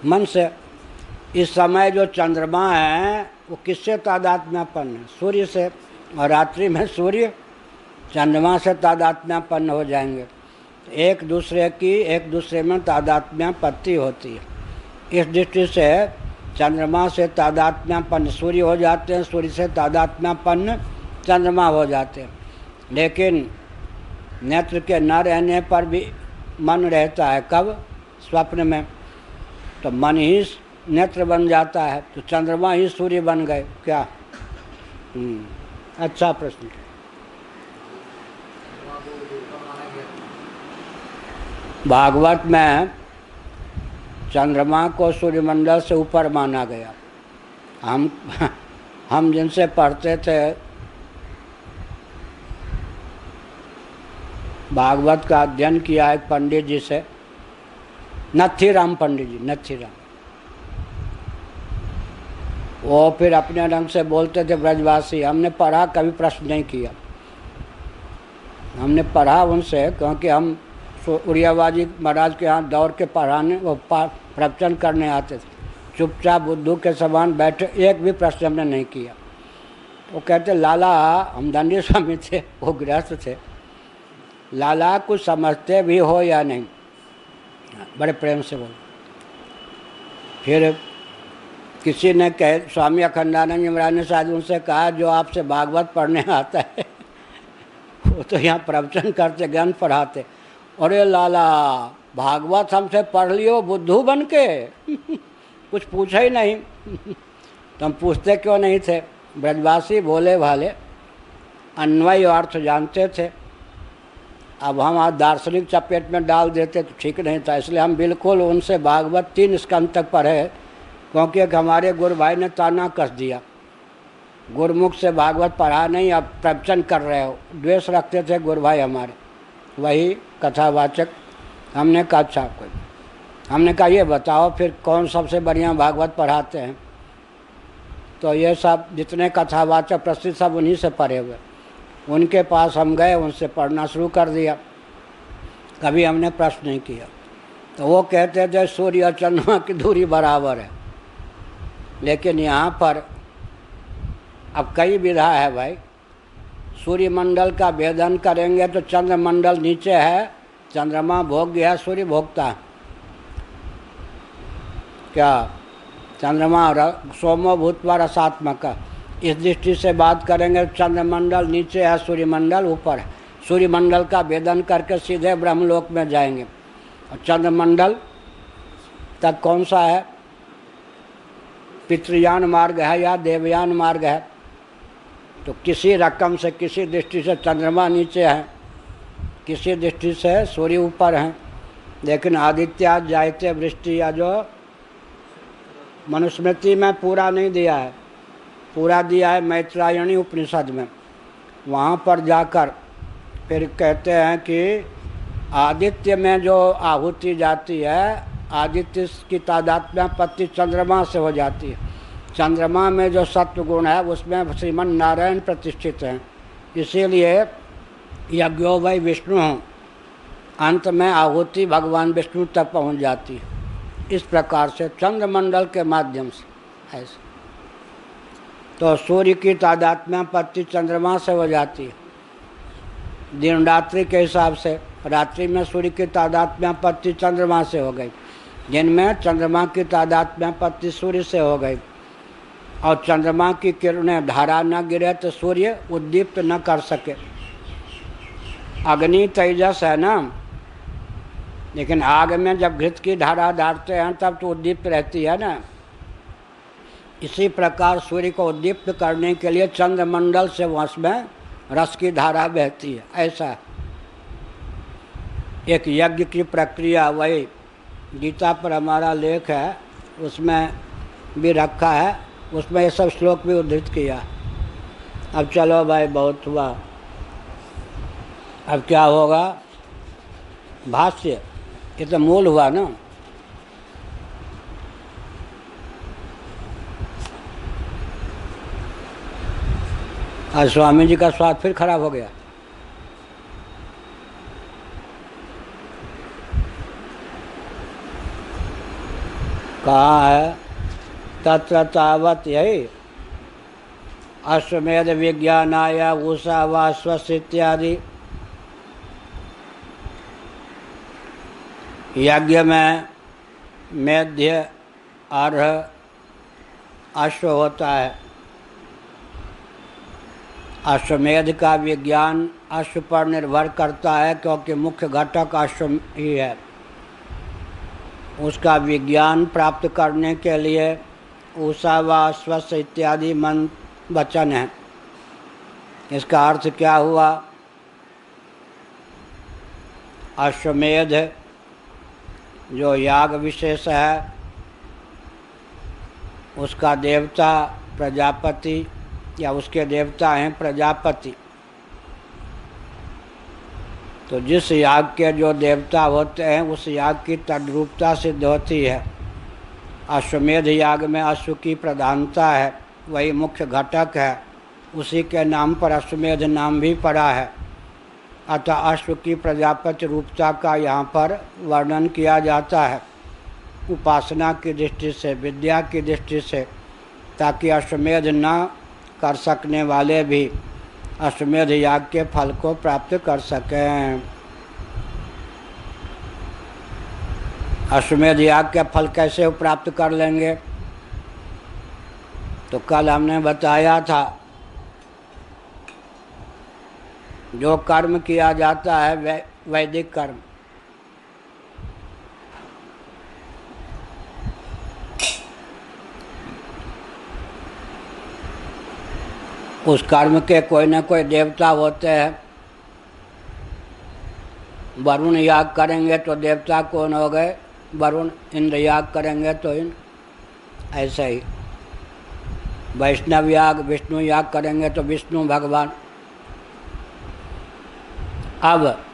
मन से। इस समय जो चंद्रमा है वो किससे तादात्म्यपन्न है? सूर्य से। और रात्रि में सूर्य चंद्रमा से तादात्म्यपन्न हो जाएंगे, एक दूसरे में तादात्म्यपत्ति होती है। इस दृष्टि से चंद्रमा से तादात्म्यपन्न सूर्य हो जाते हैं, सूर्य से तादात्म्यपन्न चंद्रमा हो जाते हैं। लेकिन नेत्र के न रहने पर भी मन रहता है। कब? स्वप्न में। तो मन ही नेत्र बन जाता है, तो चंद्रमा ही सूर्य बन गए। क्या? अच्छा प्रश्न। भागवत में चंद्रमा को सूर्यमंडल से ऊपर माना गया। हम जिनसे पढ़ते थे भागवत का अध्ययन किया एक पंडित जी से, नथीराम पंडित जी, नथीराम, वो फिर अपने ढंग से बोलते थे ब्रजवासी। हमने पढ़ा, कभी प्रश्न नहीं किया। हमने पढ़ा उनसे, क्योंकि हम उड़ियाबाजी महाराज के यहाँ दौड़ के पढ़ाने वो प्रवचन करने आते थे। चुपचाप बुद्धू के समान बैठे, एक भी प्रश्न हमने नहीं किया। वो कहते लाला, हम दंडी स्वामी थे, वो गृहस्थ थे, लाला कुछ समझते भी हो या नहीं? बड़े प्रेम से बोले। फिर किसी ने कह, स्वामी अखंडानंद जी महाराज ने शायद उनसे कहा, जो आपसे भागवत पढ़ने आता है वो तो यहाँ प्रवचन करते, ग्रंथ पढ़ाते। अरे लाला, भागवत हमसे पढ़ लियो बुद्धू बन के कुछ पूछा ही नहीं तो हम पूछते क्यों नहीं थे? ब्रजवासी भोले भाले अन्वय अर्थ जानते थे। अब हम आज दार्शनिक चपेट में डाल देते तो ठीक नहीं था, इसलिए हम बिल्कुल उनसे भागवत 3 स्कंद तक पढ़े, क्योंकि एक हमारे गुरु भाई ने ताना कस दिया, गुरुमुख से भागवत पढ़ा नहीं, अब प्रवचन कर रहे हो। द्वेष रखते थे गुरु भाई हमारे, वही कथावाचक। हमने कहा अच्छा कोई, हमने कहा ये बताओ फिर कौन सबसे बढ़िया भागवत पढ़ाते हैं? तो ये सब जितने कथावाचक प्रसिद्ध सब उन्हीं से पढ़े हुए, उनके पास हम गए, उनसे पढ़ना शुरू कर दिया। कभी हमने प्रश्न नहीं किया। तो वो कहते थे सूर्य और चंद्रमा की दूरी बराबर है, लेकिन यहाँ पर अब कई विधा है भाई। सूर्यमंडल का भेदन करेंगे तो चंद्रमंडल नीचे है, चंद्रमा भोग्य है, सूर्य भोगता है। क्या चंद्रमा सोमो भूतवा रसात्मक, इस दृष्टि से बात करेंगे चंद्रमंडल नीचे है, सूर्यमंडल ऊपर है। सूर्यमंडल का भेदन करके सीधे ब्रह्मलोक में जाएंगे। और चंद्रमंडल तक कौन सा है? पितृयान मार्ग है या देवयान मार्ग है? तो किसी रकम से, किसी दृष्टि से चंद्रमा नीचे है, किसी दृष्टि से सूर्य ऊपर है। लेकिन आदित्य जायते वृष्टि या जो मनुस्मृति में पूरा नहीं दिया है, पूरा दिया है मैत्रायणी उपनिषद में। वहाँ पर जाकर फिर कहते हैं कि आदित्य में जो आहुति जाती है, आदित्य की तादात्म्यपत्ति चंद्रमा से हो जाती है। चंद्रमा में जो सत्व गुण है उसमें श्रीमन नारायण प्रतिष्ठित हैं, इसीलिए यज्ञो वै विष्णु, अंत में आहुति भगवान विष्णु तक पहुंच जाती है। इस प्रकार से चंद्रमंडल के माध्यम से ऐसे तो सूर्य की तादात्म्यपत्ति चंद्रमा से हो जाती है। दिन रात्रि के हिसाब से रात्रि में सूर्य की तादात्म्यपत्ति चंद्रमा से हो गई, दिन में चंद्रमा की तादात्म्यपत्ति सूर्य से हो गई। और चंद्रमा की किरणें धारा न गिरे तो सूर्य उद्दीप्त न कर सके। अग्नि तेजस है ना, लेकिन आग में जब घृत की धारा डालते हैं तब तो उद्दीप्त रहती है ना। इसी प्रकार सूर्य को उद्दीप्त करने के लिए चंद्रमंडल से उसमें रस की धारा बहती है। ऐसा एक यज्ञ की प्रक्रिया, वही गीता पर हमारा लेख है, उसमें भी रखा है, उसमें ये सब श्लोक भी उद्धृत किया। अब चलो भाई बहुत हुआ, अब क्या होगा? भाष्य, ये तो मूल हुआ ना। आज स्वामी जी का स्वाद फिर खराब हो गया। कहाँ है? तत्र तावत यही अश्वमेध विज्ञानाय उषा व स्वस्य इत्यादि। यज्ञ में मेध्य अर्ह अश्व होता है। अश्वमेध का विज्ञान अश्व पर निर्भर करता है, क्योंकि मुख्य घटक अश्व ही है। उसका विज्ञान प्राप्त करने के लिए उषा व स्वस्य इत्यादि मंत्र वचन है। इसका अर्थ क्या हुआ? अश्वमेध जो याग विशेष है उसका देवता प्रजापति या उसके देवता हैं प्रजापति। तो जिस याग के जो देवता होते हैं उस याग की तद्रूपता सिद्ध होती है। अश्वमेध याग में अश्व की प्रधानता है, वही मुख्य घटक है, उसी के नाम पर अश्वमेध नाम भी पड़ा है। अतः अश्व की प्रजापति रूपता का यहाँ पर वर्णन किया जाता है उपासना की दृष्टि से, विद्या की दृष्टि से, ताकि अश्वमेध न कर सकने वाले भी अश्वमेध याग के फल को प्राप्त कर सकें। अश्वमेध याग के फल कैसे प्राप्त कर लेंगे? तो कल हमने बताया था जो कर्म किया जाता है वैदिक कर्म, उस कर्म के कोई न कोई देवता होते हैं। वरुण याग करेंगे तो देवता कौन हो गए? वरुण। इंद्र याग करेंगे तो इंद्र। ऐसे ही वैष्णव याग, विष्णु याग करेंगे तो विष्णु भगवान। अब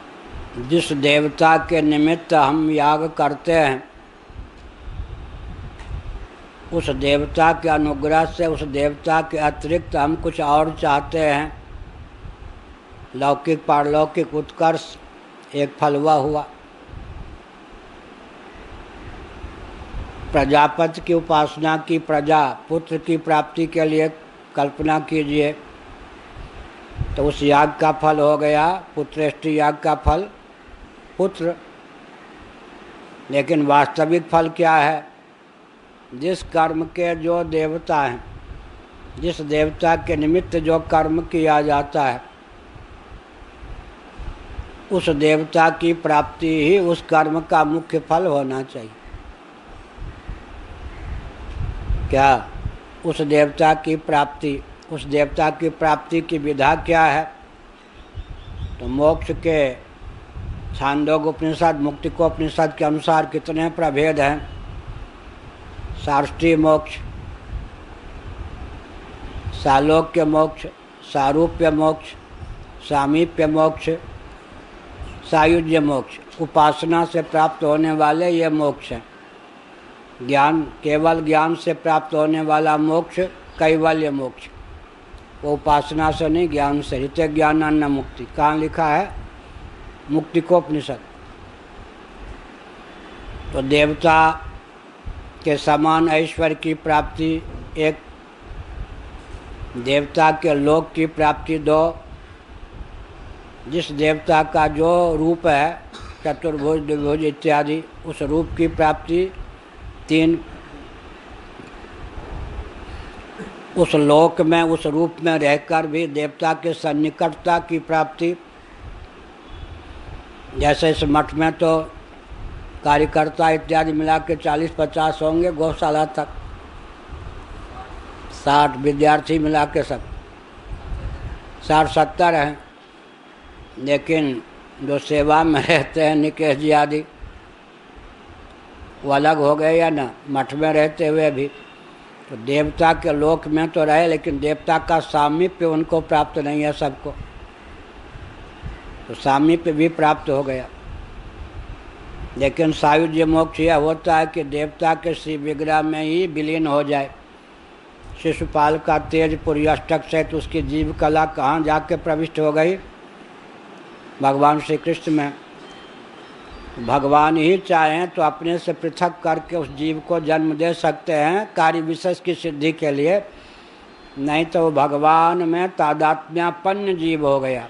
जिस देवता के निमित्त हम याग करते हैं उस देवता के अनुग्रह से, उस देवता के अतिरिक्त हम कुछ और चाहते हैं, लौकिक पारलौकिक उत्कर्ष, एक फलवा हुआ। प्रजापति की उपासना की, प्रजा पुत्र की प्राप्ति के लिए कल्पना कीजिए, तो उस याग का फल हो गया पुत्रेष्टि याग का फल पुत्र। लेकिन वास्तविक फल क्या है? जिस कर्म के जो देवता हैं, जिस देवता के निमित्त जो कर्म किया जाता है उस देवता की प्राप्ति ही उस कर्म का मुख्य फल होना चाहिए। क्या? उस देवता की प्राप्ति, उस देवता की प्राप्ति की विधा क्या है? तो मोक्ष के छांदोग्य उपनिषद, मुक्तिकोपनिषद के अनुसार कितने प्रभेद हैं? सार्ष्टीय मोक्ष, सालोक्य मोक्ष, सारूप्य मोक्ष, सामीप्य मोक्ष, सायुज्य मोक्ष। उपासना से प्राप्त होने वाले ये मोक्ष हैं। ज्ञान, केवल ज्ञान से प्राप्त होने वाला मोक्ष कैवल्य मोक्ष, वो उपासना से नहीं, ज्ञान से। हिते ज्ञानान्न मुक्ति, कहाँ लिखा है? मुक्तिकोपनिषद। तो देवता के समान ऐश्वर्य की प्राप्ति एक, देवता के लोक की प्राप्ति दो, जिस देवता का जो रूप है चतुर्भुज द्विभुज इत्यादि, उस रूप की प्राप्ति तीन, उस लोक में उस रूप में रहकर भी देवता के सन्निकटता की प्राप्ति। जैसे इस मठ में तो कार्यकर्ता इत्यादि मिला के 40-50 होंगे, गौशाला तक 60 विद्यार्थी मिला के सब 60-70 हैं। लेकिन जो सेवा में रहते हैं निकेश जी आदि, वो अलग हो गए या ना, मठ में रहते हुए भी। तो देवता के लोक में तो रहे, लेकिन देवता का सामीप्य उनको प्राप्त नहीं है सबको। तो सामीप्य भी प्राप्त हो गया। लेकिन सायुज्य मोक्ष यह होता है कि देवता के श्री विग्रह में ही विलीन हो जाए। शिशुपाल का तेजपुरी अष्टक से तो उसकी जीव कला कहाँ जाके प्रविष्ट हो गई? भगवान श्री कृष्ण में। भगवान ही चाहें तो अपने से पृथक करके उस जीव को जन्म दे सकते हैं कार्य विशेष की सिद्धि के लिए, नहीं तो वो भगवान में तादात्म्यापन्न जीव हो गया,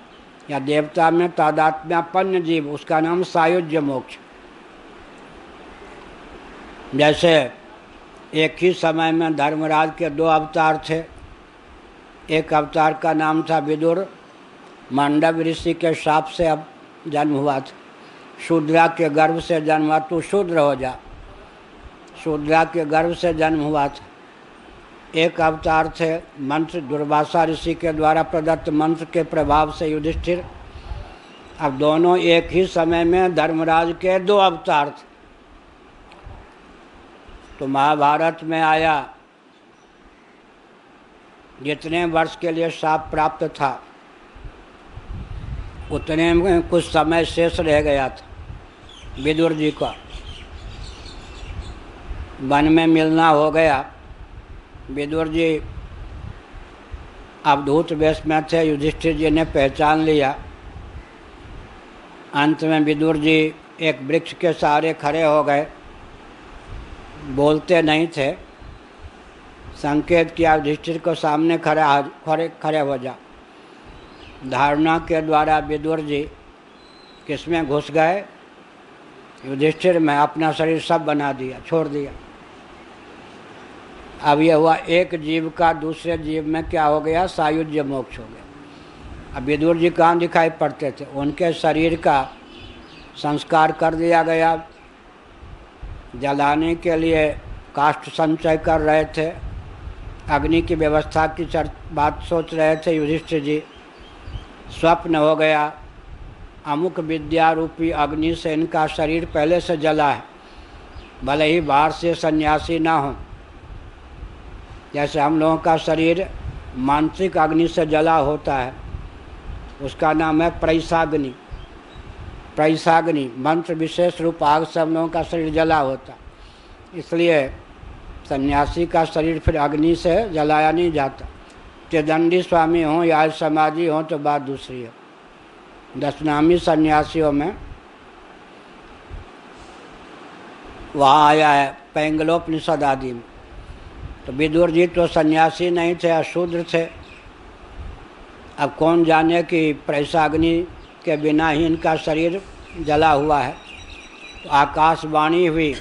या देवता में तादात्म्यापन्न जीव, उसका नाम सायुज्य मोक्ष। जैसे एक ही समय में धर्मराज के 2 अवतार थे। एक अवतार का नाम था विदुर, मांडव ऋषि के शाप से अब जन्म हुआ था। शूद्रा के गर्भ से जन्म हुआ, तू शूद्र हो जा, शूद्रा के गर्भ से जन्म हुआ था। एक अवतार थे मंत्र, दुर्वासा ऋषि के द्वारा प्रदत्त मंत्र के प्रभाव से युधिष्ठिर। अब दोनों एक ही समय में धर्मराज के 2 अवतार थे। तो महाभारत में आया, जितने वर्ष के लिए शाप प्राप्त था उतने में कुछ समय शेष रह गया था। विदुर जी का वन में मिलना हो गया। विदुर जी अवधूत वेश में थे, युधिष्ठिर जी ने पहचान लिया। अंत में विदुर जी एक वृक्ष के सहारे खड़े हो गए, बोलते नहीं थे। संकेत किया युधिष्ठिर को सामने खड़े हो जा। धारणा के द्वारा विदुर जी किसमें घुस गए? युधिष्ठिर में। अपना शरीर सब बना दिया, छोड़ दिया। अब यह हुआ एक जीव का दूसरे जीव में क्या हो गया? सायुज्य मोक्ष हो गया। अब विदुर जी कहाँ दिखाई पड़ते थे? उनके शरीर का संस्कार कर दिया गया। जलाने के लिए काष्ठ संचय कर रहे थे, अग्नि की व्यवस्था की बात सोच रहे थे युधिष्ठिर जी। स्वप्न हो गया, अमुक विद्या रूपी अग्नि से इनका शरीर पहले से जला है, भले ही बाहर से सन्यासी ना हो। जैसे हम लोगों का शरीर मानसिक अग्नि से जला होता है, उसका नाम है प्रैसाग्नि। प्रैसाग्नि मंत्र विशेष रूप आग से हम लोगों का शरीर जला होता, इसलिए सन्यासी का शरीर फिर अग्नि से जलाया नहीं जाता। त्रिदंडी स्वामी हों या समाजी हों तो बात दूसरी है। दशनामी सन्यासियों में वहाँ आया है पैंगलोपनिषद आदि में। तो विदुर जी तो सन्यासी नहीं थे, अशूद्र थे। अब कौन जाने कि प्रैसाग्नि के बिना ही इनका शरीर जला हुआ है। तो आकाशवाणी हुई,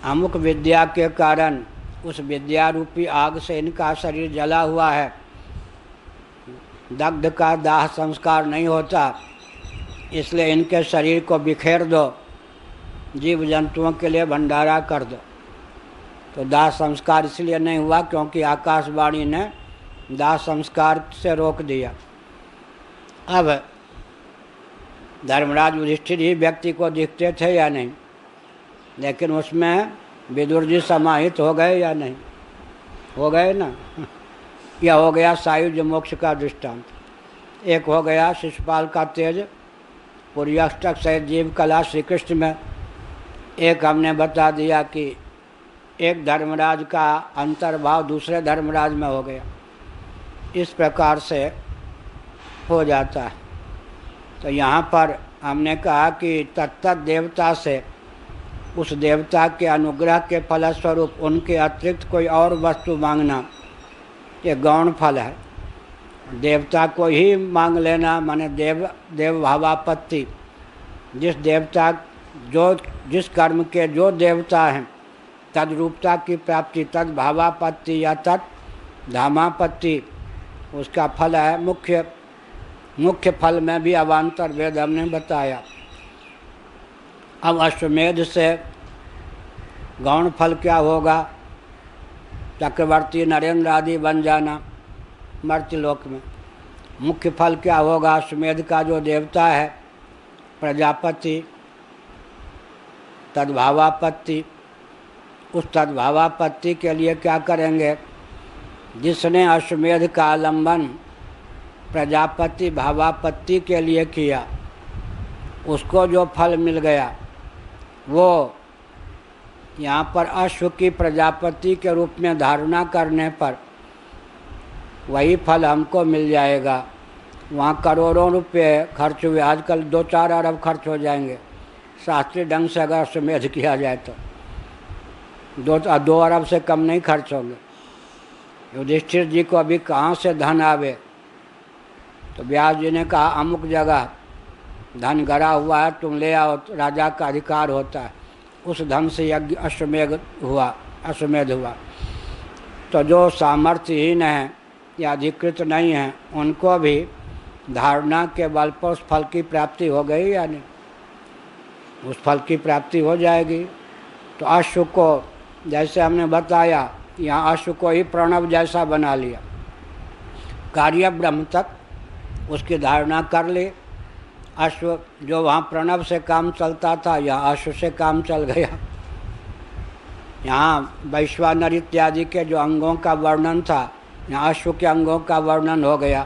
अमुक विद्या के कारण उस विद्या रूपी आग से इनका शरीर जला हुआ है। दग्ध का दाह संस्कार नहीं होता, इसलिए इनके शरीर को बिखेर दो, जीव जंतुओं के लिए भंडारा कर दो। तो दाह संस्कार इसलिए नहीं हुआ क्योंकि आकाशवाणी ने दाह संस्कार से रोक दिया। अब धर्मराज युधिष्ठिर ही व्यक्ति को दिखते थे या नहीं, लेकिन उसमें विदुर जी समाहित हो गए या नहीं? हो गए ना। यह हो गया सायुज्य मोक्ष का दृष्टांत। एक हो गया शिशुपाल का तेज, पुर्यष्टक सहित जीव कला श्री कृष्ण में। एक हमने बता दिया कि एक धर्मराज का अंतर्भाव दूसरे धर्मराज में हो गया। इस प्रकार से हो जाता है। तो यहाँ पर हमने कहा कि तत्त देवता से उस देवता के अनुग्रह के फलस्वरूप उनके अतिरिक्त कोई और वस्तु मांगना, ये गौण फल है। देवता को ही मांग लेना माने देव भावापत्ति। जिस देवता जिस कर्म के जो देवता हैं तद रूपता की प्राप्ति, तद भावापत्ति या तद धामापत्ति उसका फल है। मुख्य फल में भी अवान्तर वेद हमने बताया। अब अश्वमेध से गौण फल क्या होगा? चक्रवर्ती नरेंद्र आदि बन जाना मर्त्यलोक में। मुख्य फल क्या होगा? अश्वमेध का जो देवता है प्रजापति, तद्भावापत्ति। उस तद्भावापत्ति के लिए क्या करेंगे? जिसने अश्वमेध का आलंबन प्रजापति भावापत्ति के लिए किया, उसको जो फल मिल गया वो यहाँ पर अश्व की प्रजापति के रूप में धारणा करने पर वही फल हमको मिल जाएगा। वहाँ करोड़ों रुपए खर्च हुए, आजकल 2-4 अरब खर्च हो जाएंगे शास्त्रीय ढंग से अगर अश्वमेध किया जाए तो 2 अरब से कम नहीं खर्च होंगे। युधिष्ठिर जी को अभी कहाँ से धन आवे? तो व्यास जी ने कहा अमुक जगह धन गड़ा हुआ है, तुम ले आओ, राजा का अधिकार होता है। उस धन से यज्ञ अश्वमेध हुआ। तो जो सामर्थ्यहीन है या अधिकृत नहीं है उनको भी धारणा के बल पर उस फल की प्राप्ति हो गई या नहीं? उस फल की प्राप्ति हो जाएगी। तो अश्व को जैसे हमने बताया, यहाँ अश्व को ही प्रणव जैसा बना लिया, कार्य ब्रह्म तक उसकी धारणा कर ली। अश्व जो वहाँ प्रणव से काम चलता था, यहाँ अश्व से काम चल गया। यहाँ वैश्वानर इत्यादि के जो अंगों का वर्णन था, यहाँ अश्व के अंगों का वर्णन हो गया।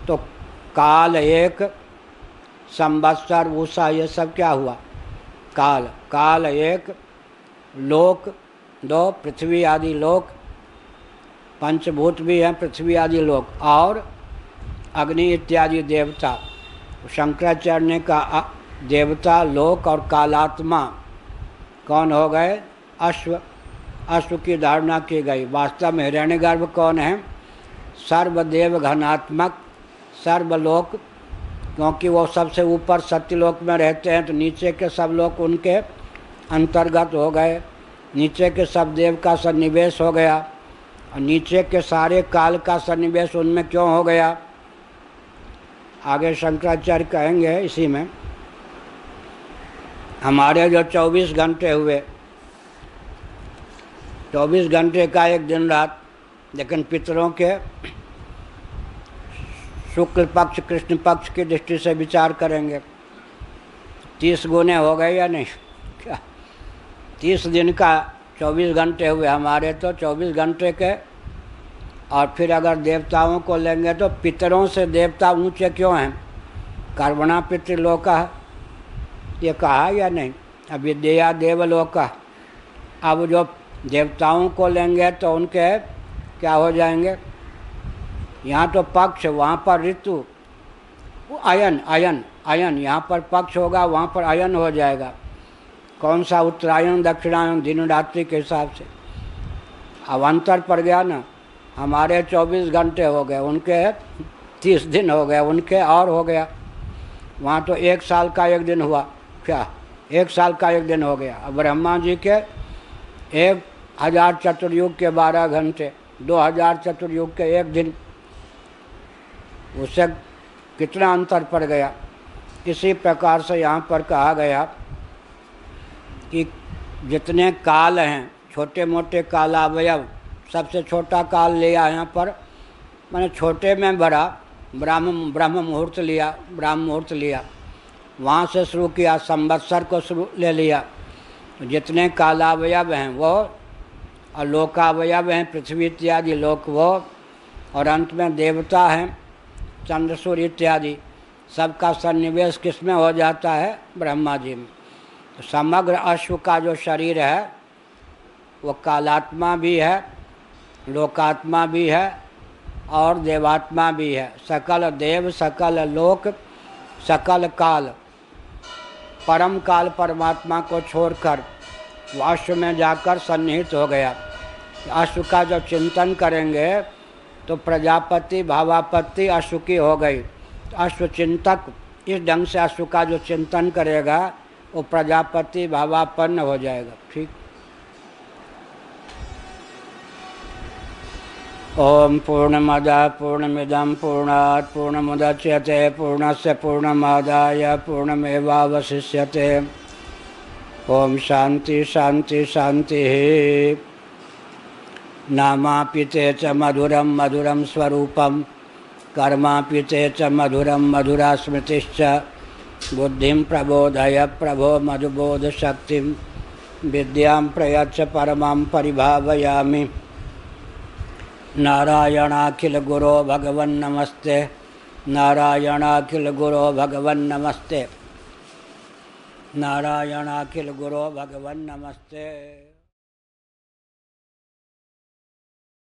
तो काल एक, संवत्सर, उषा, ये सब क्या हुआ? काल। काल एक, लोक दो, पृथ्वी आदि लोक, पंचभूत भी हैं पृथ्वी आदि लोक, और अग्नि इत्यादि देवता। शंकराचार्य ने कहा देवता, लोक और कालात्मा कौन हो गए? अश्व। अश्व की धारणा की गई। वास्तव में हिरण्यगर्भ कौन है? सर्वदेव घनात्मक, सर्वलोक, क्योंकि वो सबसे ऊपर सत्यलोक में रहते हैं, तो नीचे के सब लोग उनके अंतर्गत हो गए। नीचे के सब देव का सन्निवेश हो गया, और नीचे के सारे काल का सन्निवेश उनमें क्यों हो गया? आगे शंकराचार्य कहेंगे इसी में। हमारे जो 24 घंटे हुए, 24 घंटे का एक दिन रात, लेकिन पितरों के शुक्ल पक्ष कृष्ण पक्ष की दृष्टि से विचार करेंगे, 30 गुने हो गए या नहीं? क्या 30 दिन का 24 घंटे हुए हमारे, तो 24 घंटे के। और फिर अगर देवताओं को लेंगे तो पितरों से देवता ऊंचे क्यों हैं? कर्मणा पितृलोका, ये कहा या नहीं? अविद्या देवलोका। अब जो देवताओं को लेंगे तो उनके क्या हो जाएंगे? यहाँ तो पक्ष, वहाँ पर ऋतु, अयन अयन अयन, यहाँ पर पक्ष होगा, वहाँ पर अयन हो जाएगा। कौन सा? उत्तरायण दक्षिणायन, दिन रात्रि के हिसाब से। अब अंतर पड़ गया ना। हमारे 24 घंटे हो गए, उनके 30 दिन हो गए, उनके और हो गया। वहाँ तो 1 साल का एक दिन हुआ। क्या 1 साल का एक दिन हो गया? अब ब्रह्मा जी के 1000 चतुर्युग के 12 घंटे, 2000 चतुर्युग के एक दिन, उससे कितना अंतर पड़ गया। इसी प्रकार से यहाँ पर कहा गया कि जितने काल हैं, छोटे मोटे कालावयव, सबसे छोटा काल लिया यहाँ पर, मैंने छोटे में बड़ा ब्रह्म मुहूर्त लिया, ब्राह्म मुहूर्त लिया, वहाँ से शुरू किया, संवत्सर को शुरू ले लिया। जितने कालावयव हैं वो, और लोकावयव हैं पृथ्वी इत्यादि लोक वो, और अंत में देवता हैं चंद्र सूर्य इत्यादि, सबका सन्निवेश किस में हो जाता है? ब्रह्मा जी में। तो समग्र अश्व का जो शरीर है वो कालात्मा भी है, लोकात्मा भी है और देवात्मा भी है। सकल देव, सकल लोक, सकल काल, परम काल परमात्मा को छोड़कर अश्व में जाकर सन्निहित हो गया। अश्व का जब चिंतन करेंगे तो प्रजापति भावापत्ति अश्व की हो गई। अश्व चिंतक इस ढंग से अश्व का जो चिंतन करेगा वो प्रजापति भावापन्न हो जाएगा। ठीक। ओम पूर्णमदः पूर्णमिदं पूर्णात् पूर्णमुदच्यते पूर्णस्य पूर्णमादाय पूर्णमेवावशिष्यते। ओम शांति शांति शांति। नामापिते च मधुरं मधुरं स्वरूपं, कर्मापिते च मधुरं मधुरा स्मृतिश्च। बुद्धिं प्रबोधय प्रभो मधुबोध शक्तिं, विद्यां प्रयच्छ परमां परिभावयामि। नारायणाखिल गुरो भगवन् नमस्ते, नारायणाखिल गुरो भगवन् नमस्ते, नारायणाखिल गुरो भगवन् नमस्ते।